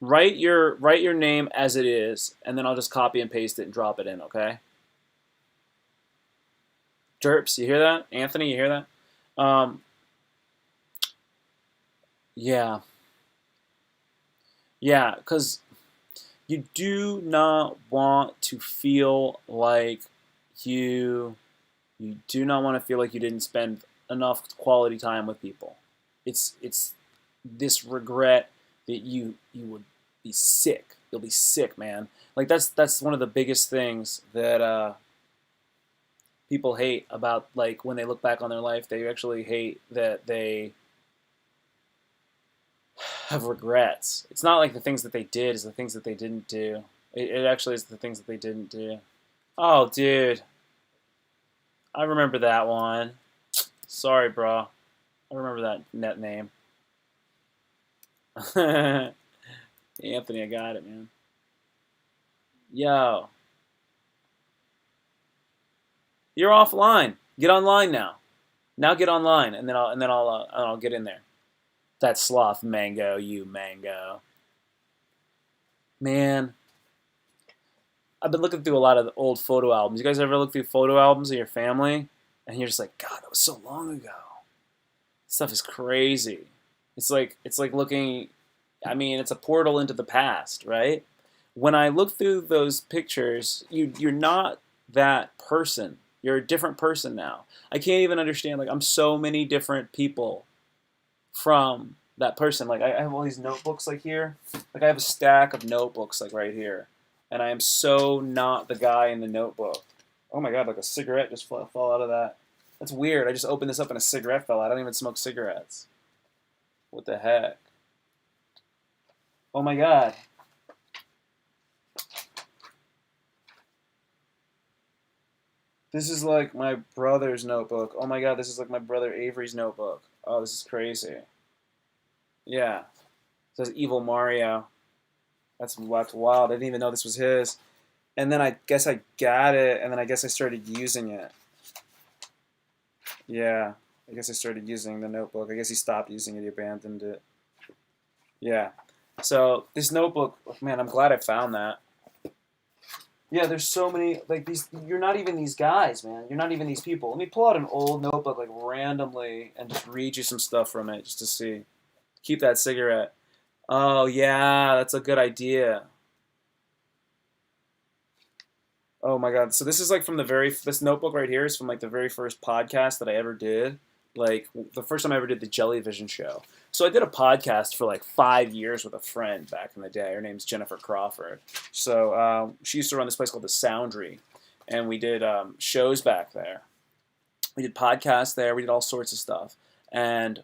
A: write your name as it is, and then I'll just copy and paste it and drop it in, okay? Derps, you hear that? Anthony, you hear that? Yeah. Yeah, because You do not want to feel like you you do not want to feel like you didn't spend enough quality time with people. It's this regret that you would be sick. You'll be sick, man. Like that's one of the biggest things that people hate about, like, when they look back on their life. They actually hate that they have regrets. It's not like the things that they did is the things that they didn't do. It actually is the things that they didn't do. Oh, dude, I remember that one. Sorry, bro. I remember that net name. Anthony, I got it, man. Yo, you're offline. Get online now. Now get online, and then I'll get in there. That sloth mango, you mango. Man, I've been looking through a lot of the old photo albums. You guys ever look through photo albums of your family, and you're just like, God, that was so long ago. This stuff is crazy. It's like looking. I mean, it's a portal into the past, right? When I look through those pictures, you're not that person. You're a different person now. I can't even understand. Like, I'm so many different people from that person. Like, I have all these notebooks like here. Like, I have a stack of notebooks like right here, and I am so not the guy in the notebook. Oh my god! Like a cigarette just fell out of that. That's weird. I just opened this up and a cigarette fell out. I don't even smoke cigarettes. What the heck? Oh my god. This is like my brother's notebook. Oh my god, this is like my brother Avery's notebook. Oh, this is crazy. Yeah. It says Evil Mario. That's wild. I didn't even know this was his. And then I guess I got it, and then I guess I started using it. Yeah. I guess I started using the notebook. I guess he stopped using it. He abandoned it. Yeah. So this notebook, man, I'm glad I found that. Yeah, there's so many, like, these. You're not even these guys, man. You're not even these people. Let me pull out an old notebook, like, randomly, and just read you some stuff from it, just to see. Keep that cigarette. Oh yeah, that's a good idea. Oh my god. So this is like from the very this notebook right here is from like the very first podcast that I ever did. Like the first time I ever did the Jellyvision show. So I did a podcast for like 5 years with a friend back in the day. Her name's Jennifer Crawford. So she used to run this place called the Soundry, and we did shows back there. We did podcasts there. We did all sorts of stuff. And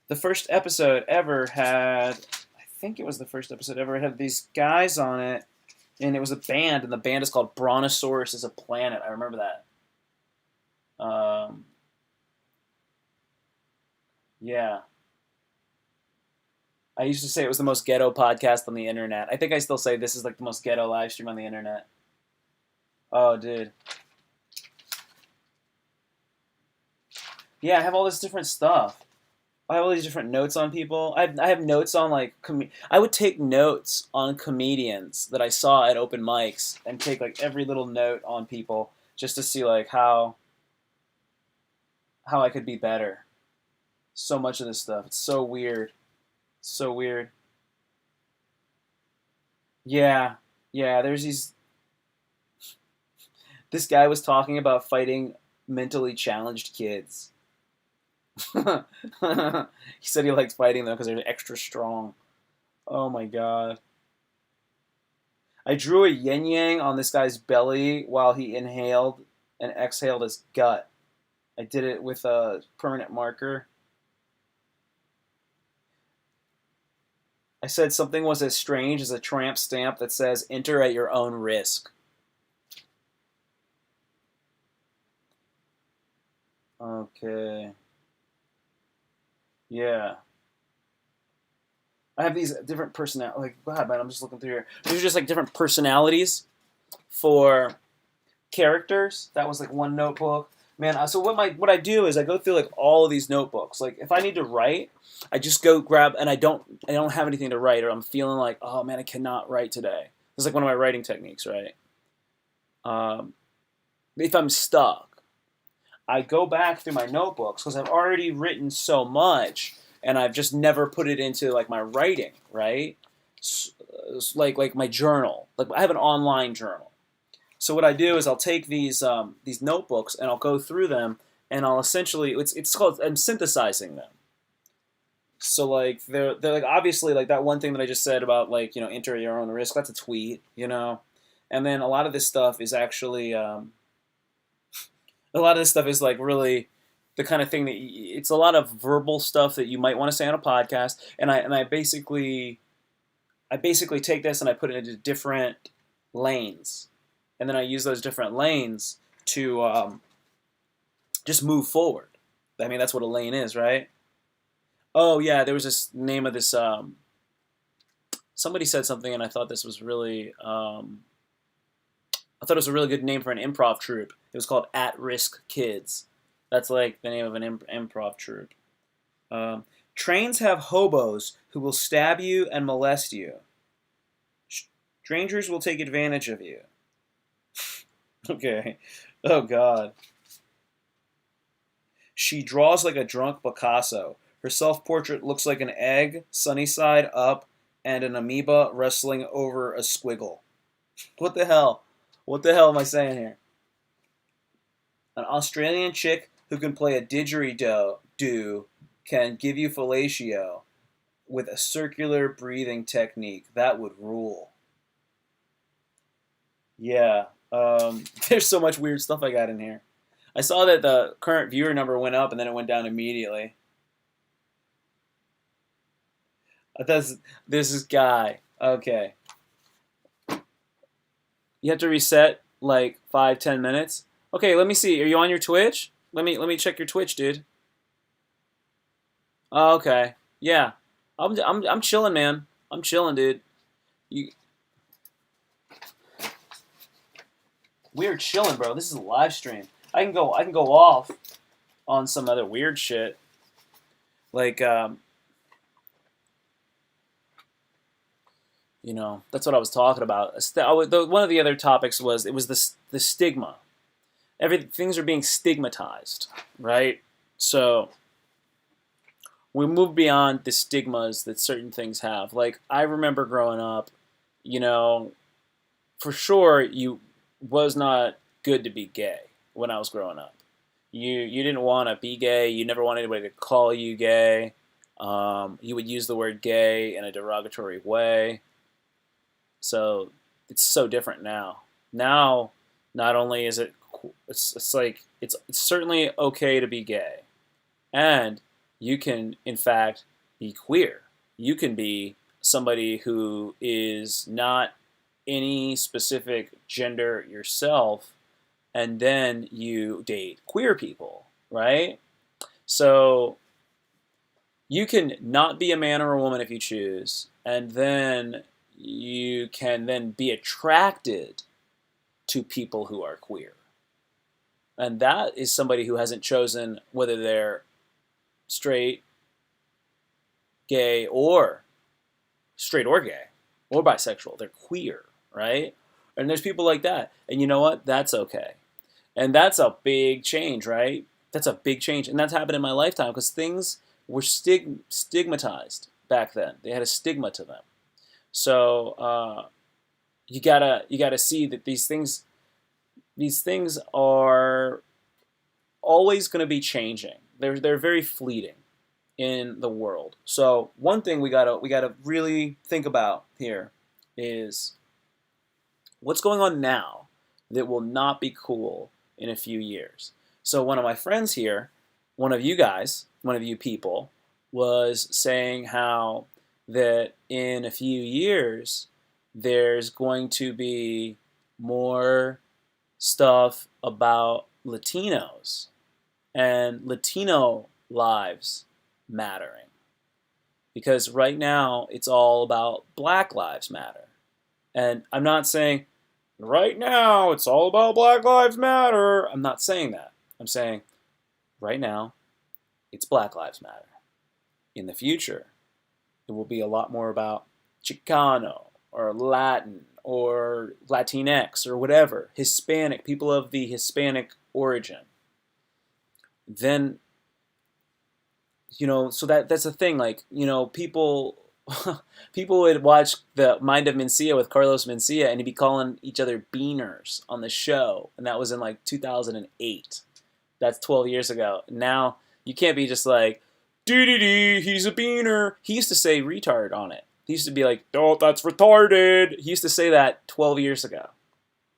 A: the first episode ever had, I think it was the first episode ever, had these guys on it, and it was a band, and the band is called Brontosaurus is a Planet. I remember that. Yeah. I used to say it was the most ghetto podcast on the internet. I think I still say this is like the most ghetto live stream on the internet. Oh, dude. Yeah, I have all this different stuff. I have all these different notes on people. I have notes on like I would take notes on comedians that I saw at open mics and take like every little note on people just to see like how I could be better. So much of this stuff. It's so weird. So weird. Yeah. Yeah, there's these this guy was talking about fighting mentally challenged kids. He said he liked fighting them because they're extra strong. Oh my god. I drew a yin yang on this guy's belly while he inhaled and exhaled his gut. I did it with a permanent marker. I said something was as strange as a tramp stamp that says enter at your own risk. Okay. Yeah. I have these different personalities. Like, God, man, I'm just looking through here. These are just like different personalities for characters. That was like one notebook. Man, so what I do is I go through like all of these notebooks. Like if I need to write, I just go grab and I don't have anything to write, or I'm feeling like, oh man, I cannot write today. This is like one of my writing techniques, right? Um, if I'm stuck, I go back through my notebooks because I've already written so much and I've just never put it into like my writing, right? like my journal. Like I have an online journal. So what I do is I'll take these notebooks and I'll go through them and I'll essentially it's called I'm synthesizing them. So like they're like obviously like that one thing that I just said about like enter your own risk. That's a tweet. And then a lot of this stuff is actually a lot of this stuff is like really the kind of thing that it's a lot of verbal stuff that you might want to say on a podcast. And I basically take this and I put it into different lanes, and then I use those different lanes to just move forward. I mean, that's what a lane is, right? Oh yeah, there was this name of this. Somebody said something, and I thought this was really. I thought it was a really good name for an improv troupe. It was called At Risk Kids. That's like the name of an improv troupe. Um, Trains have hobos who will stab you and molest you. Strangers will take advantage of you. Okay. Oh God. She draws like a drunk Picasso. Her self-portrait looks like an egg, sunny side up, and an amoeba wrestling over a squiggle. What the hell? What the hell am I saying here? An Australian chick who can play a didgeridoo can give you fellatio with a circular breathing technique. That would rule. Yeah. There's so much weird stuff I got in here. I saw that the current viewer number went up and then it went down immediately. This is guy. Okay. You have to reset like 5-10 minutes. Okay, let me see. Are you on your Twitch? Let me check your Twitch, dude. Oh, okay. Yeah. I'm chilling, man. I'm chilling, dude. You We're chilling, bro. This is a live stream. I can go off on some other weird shit. Like that's what I was talking about. One of the other topics was it was the stigma. Things are being stigmatized, right? So we move beyond the stigmas that certain things have. Like I remember growing up, you know, for sure you was not good to be gay when I was growing up. You didn't want to be gay. You never wanted anybody to call you gay. You would use the word gay in a derogatory way. So it's so different now. Now, not only is it's like it's certainly okay to be gay, and you can in fact be queer. You can be somebody who is not any specific gender yourself, and then you date queer people, right? So you can not be a man or a woman if you choose, and then you can then be attracted to people who are queer. And that is somebody who hasn't chosen whether they're straight, gay, or gay, or bisexual. They're queer, right? And there's people like that. And you know what? That's okay. And that's a big change, right? That's a big change. And that's happened in my lifetime because things were stigmatized back then. They had a stigma to them. So you gotta see that these things are always going to be changing. They're very fleeting in the world. So one thing we gotta really think about here is what's going on now that will not be cool in a few years. So one of my friends here, one of you people, was saying how that in a few years there's going to be more stuff about Latinos and Latino lives mattering. Because right now it's all about Black Lives Matter. And I'm not saying right now it's all about Black Lives Matter. I'm not saying that. I'm saying right now it's Black Lives Matter. In the future, it will be a lot more about Chicano or Latin or Latinx or whatever, Hispanic, people of the Hispanic origin. Then, so that's the thing, like, people people would watch the Mind of Mencia with Carlos Mencia, and he'd be calling each other beaners on the show, and that was in like 2008. That's 12 years ago. Now you can't be just like, dee dee dee, he's a beaner. He used to say retard on it. He used to be like, oh, that's retarded. He used to say that 12 years ago.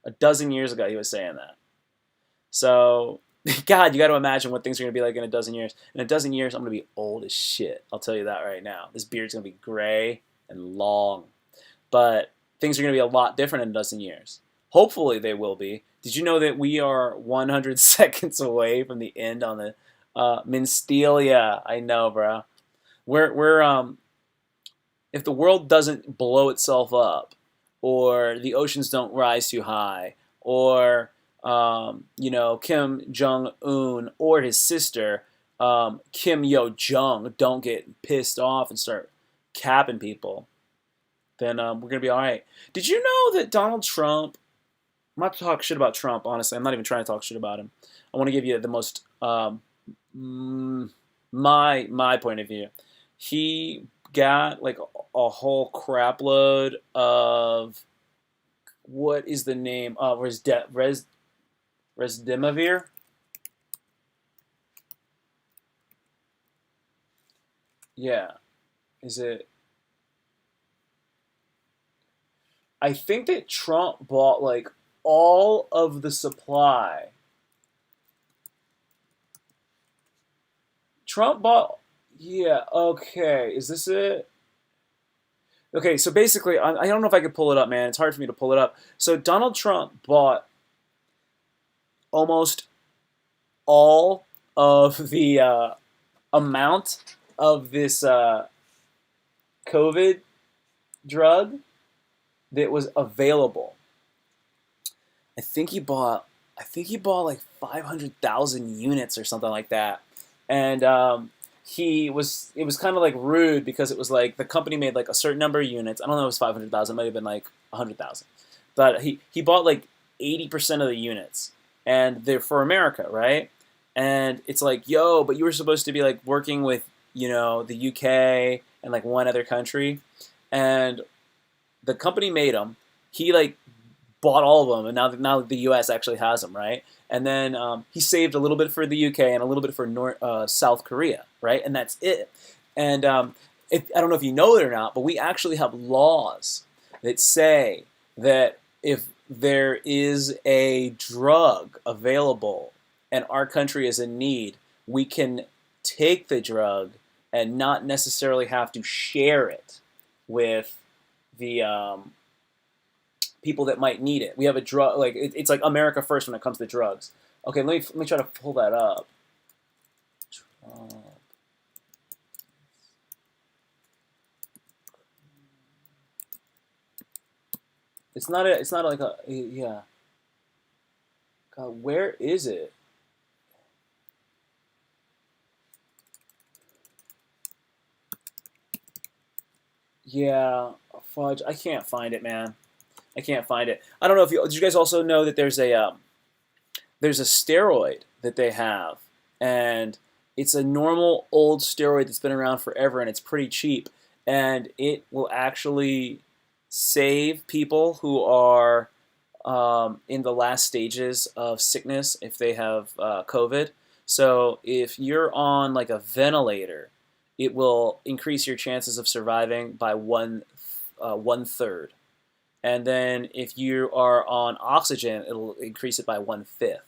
A: A dozen years ago, he was saying that. So, God, you got to imagine what things are going to be like in a dozen years. In a dozen years, I'm going to be old as shit. I'll tell you that right now. This beard's going to be gray and long. But things are going to be a lot different in a dozen years. Hopefully, they will be. Did you know that we are 100 seconds away from the end on the Minstelia? I know, bro. We're if the world doesn't blow itself up, or the oceans don't rise too high, or Kim Jong Un or his sister Kim Yo Jong don't get pissed off and start capping people, then we're gonna be all right. Did you know that Donald Trump? I'm not to talk shit about Trump. Honestly, I'm not even trying to talk shit about him. I want to give you the most my point of view. He got like a whole crap load of what is the name? Resdemavir. Yeah, is it? I think that Trump bought like all of the supply. Trump bought. Yeah. Okay. Is this it? Okay. So basically, I don't know if I could pull it up, man. It's hard for me to pull it up. So Donald Trump bought almost all of the amount of this COVID drug that was available. I think he bought. I think he bought like 500,000 units or something like that, and he was. It was kind of like rude because it was like the company made like a certain number of units. I don't know if it was 500,000. It might have been like 100,000, but he bought like 80% of the units, and they're for America, right? And it's like, yo, but you were supposed to be like working with the UK and like one other country, and the company made them. He like bought all of them, and now the U.S. actually has them, right? And then he saved a little bit for the UK and a little bit for South Korea, right? And that's it. And I don't know if you know it or not, but we actually have laws that say that if there is a drug available and our country is in need, we can take the drug and not necessarily have to share it with the people that might need it. We have a drug like it's like America first when it comes to drugs. Okay, let me try to pull that up. It's not like a yeah. God, where is it? Yeah, fudge. I can't find it, man. I can't find it. I don't know if you did. You guys also know that there's a steroid that they have, and it's a normal old steroid that's been around forever, and it's pretty cheap, and it will actually save people who are in the last stages of sickness if they have COVID. So if you're on like a ventilator, it will increase your chances of surviving by one third. And then if you are on oxygen, it'll increase it by 1/5.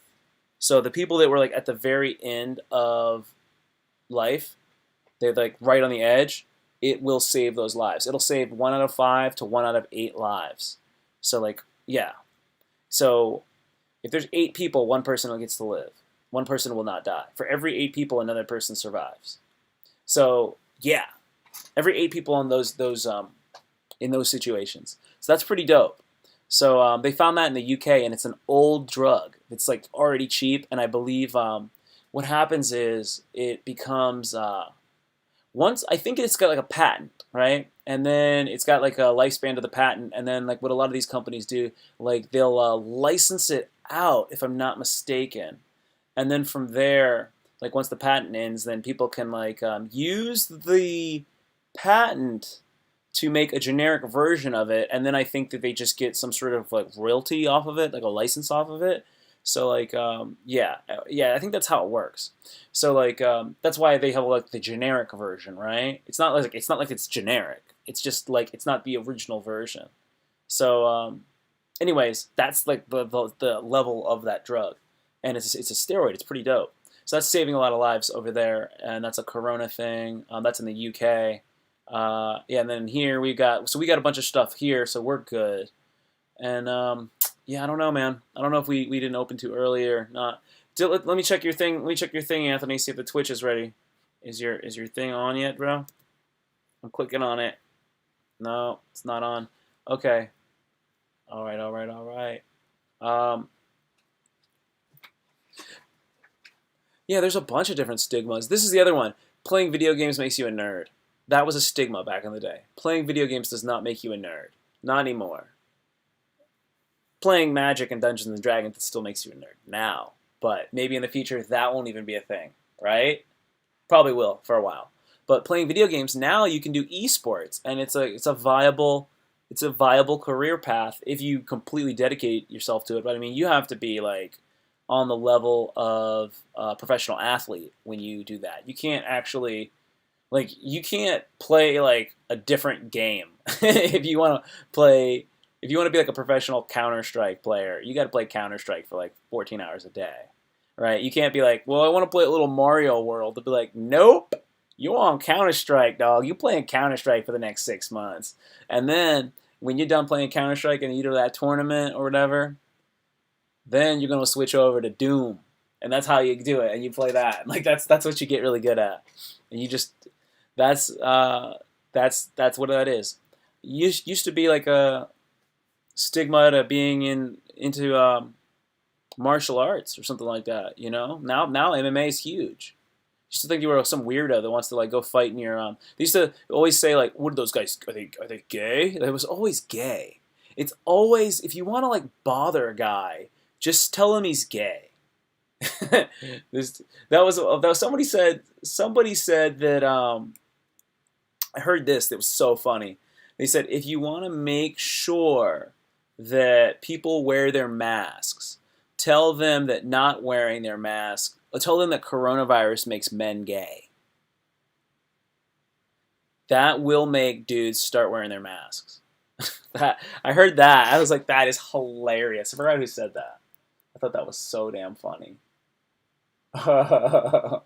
A: So the people that were like at the very end of life, they're like right on the edge, it will save those lives. It'll save 1 out of 5 to 1 out of 8 lives. So like yeah. So if there's 8 people, one person gets to live. One person will not die. For every 8 people, another person survives. So yeah, every 8 people on those in those situations. So that's pretty dope. So they found that in the UK, and it's an old drug. It's like already cheap, and I believe what happens is it becomes once I think it's got like a patent, right? And then it's got like a lifespan to the patent, and then like what a lot of these companies do, like they'll license it out if I'm not mistaken, and then from there, like once the patent ends, then people can like use the patent to make a generic version of it, and then I think that they just get some sort of like royalty off of it, like a license off of it. So like yeah, I think that's how it works. So like that's why they have like the generic version, right? It's not like it's generic. It's just like it's not the original version. So anyways, that's like the level of that drug, and it's a steroid. It's pretty dope. So that's saving a lot of lives over there, and that's a Corona thing. That's in the UK. Yeah, and then here we got a bunch of stuff here, so we're good. And yeah, I don't know, man. I don't know if we didn't open too early or not. Let me check your thing. Let me check your thing, Anthony. See if the Twitch is ready. Is your thing on yet, bro? I'm clicking on it. No, it's not on. Okay. All right, all right, all right. Um, yeah, there's a bunch of different stigmas. This is the other one. Playing video games makes you a nerd. That was a stigma back in the day. Playing video games does not make you a nerd. Not anymore. Playing Magic and Dungeons and Dragons still makes you a nerd now. But maybe in the future that won't even be a thing, right? Probably will for a while. But playing video games now, you can do esports, and it's a viable career path if you completely dedicate yourself to it. But I mean, you have to be like on the level of a professional athlete when you do that. You can't actually like you can't play like a different game if you want to play. If you want to be like a professional Counter Strike player, you got to play Counter Strike for like 14 hours a day, right? You can't be like, well, I want to play a little Mario World. To be like, nope, you on Counter Strike, dog. You playing Counter Strike for the next 6 months, and then when you're done playing Counter Strike and you do that tournament or whatever, then you're gonna switch over to Doom, and that's how you do it, and you play that. Like that's what you get really good at, and you just that's that's what that is. Used to be like a stigma to being into martial arts or something like that. You know, now MMA is huge. Used to think you were some weirdo that wants to like go fight in your. They used to always say like, "What are those guys? Are they gay?" It was always gay. It's always if you want to like bother a guy, just tell him he's gay. this that was somebody said that I heard this that was so funny. They said if you want to make sure that people wear their masks, tell them that not wearing their mask, tell them that coronavirus makes men gay. That will make dudes start wearing their masks. I heard that. I was like, that is hilarious. I forgot who said that. I thought that was so damn funny. Tell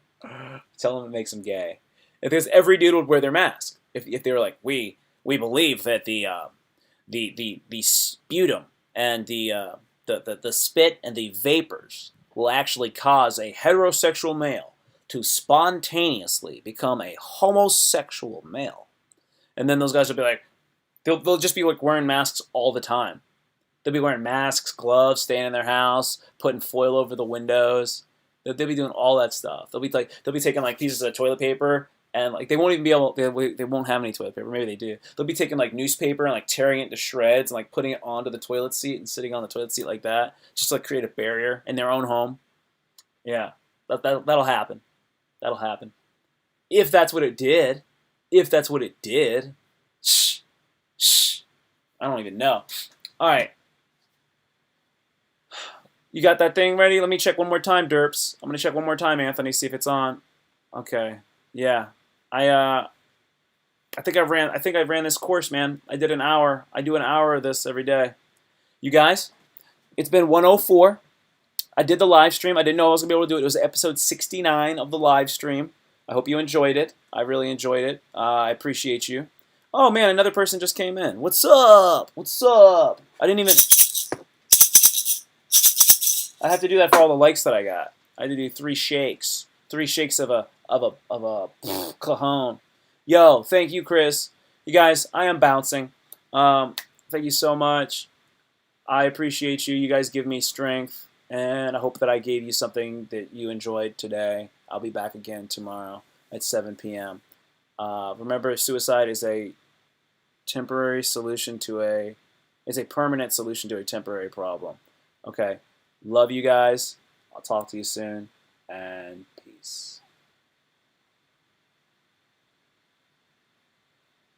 A: them it makes them gay. Because every dude would wear their mask. If they were like, we believe that the sputum and the spit and the vapors will actually cause a heterosexual male to spontaneously become a homosexual male. And then those guys will be like, they'll just be like wearing masks all the time. They'll be wearing masks, gloves, staying in their house, putting foil over the windows. They'll be doing all that stuff. They'll be taking like pieces of toilet paper and like they won't even be able. They won't have any toilet paper. Maybe they do. They'll be taking like newspaper and like tearing it into shreds and like putting it onto the toilet seat and sitting on the toilet seat like that, just to, like create a barrier in their own home. Yeah, that'll happen. That'll happen. If that's what it did. If that's what it did. Shh. Shh. I don't even know. All right. You got that thing ready? Let me check one more time, Derps. I'm gonna check one more time, Anthony, see if it's on. Okay. Yeah. I think I ran this course, man. I did an hour. I do an hour of this every day. You guys, it's been 1:04. I did the live stream. I didn't know I was gonna be able to do it. It was episode 69 of the live stream. I hope you enjoyed it. I really enjoyed it. I appreciate you. Oh man, another person just came in. What's up? What's up? I didn't even. I have to do that for all the likes that I got. I had to do 3 shakes. 3 shakes of a cajon. Yo, thank you, Chris. You guys, I am bouncing. Thank you so much. I appreciate you. You guys give me strength, and I hope that I gave you something that you enjoyed today. I'll be back again tomorrow at 7 p.m. Remember, suicide is a temporary solution to is a permanent solution to a temporary problem. Okay. Love you guys. I'll talk to you soon, and peace.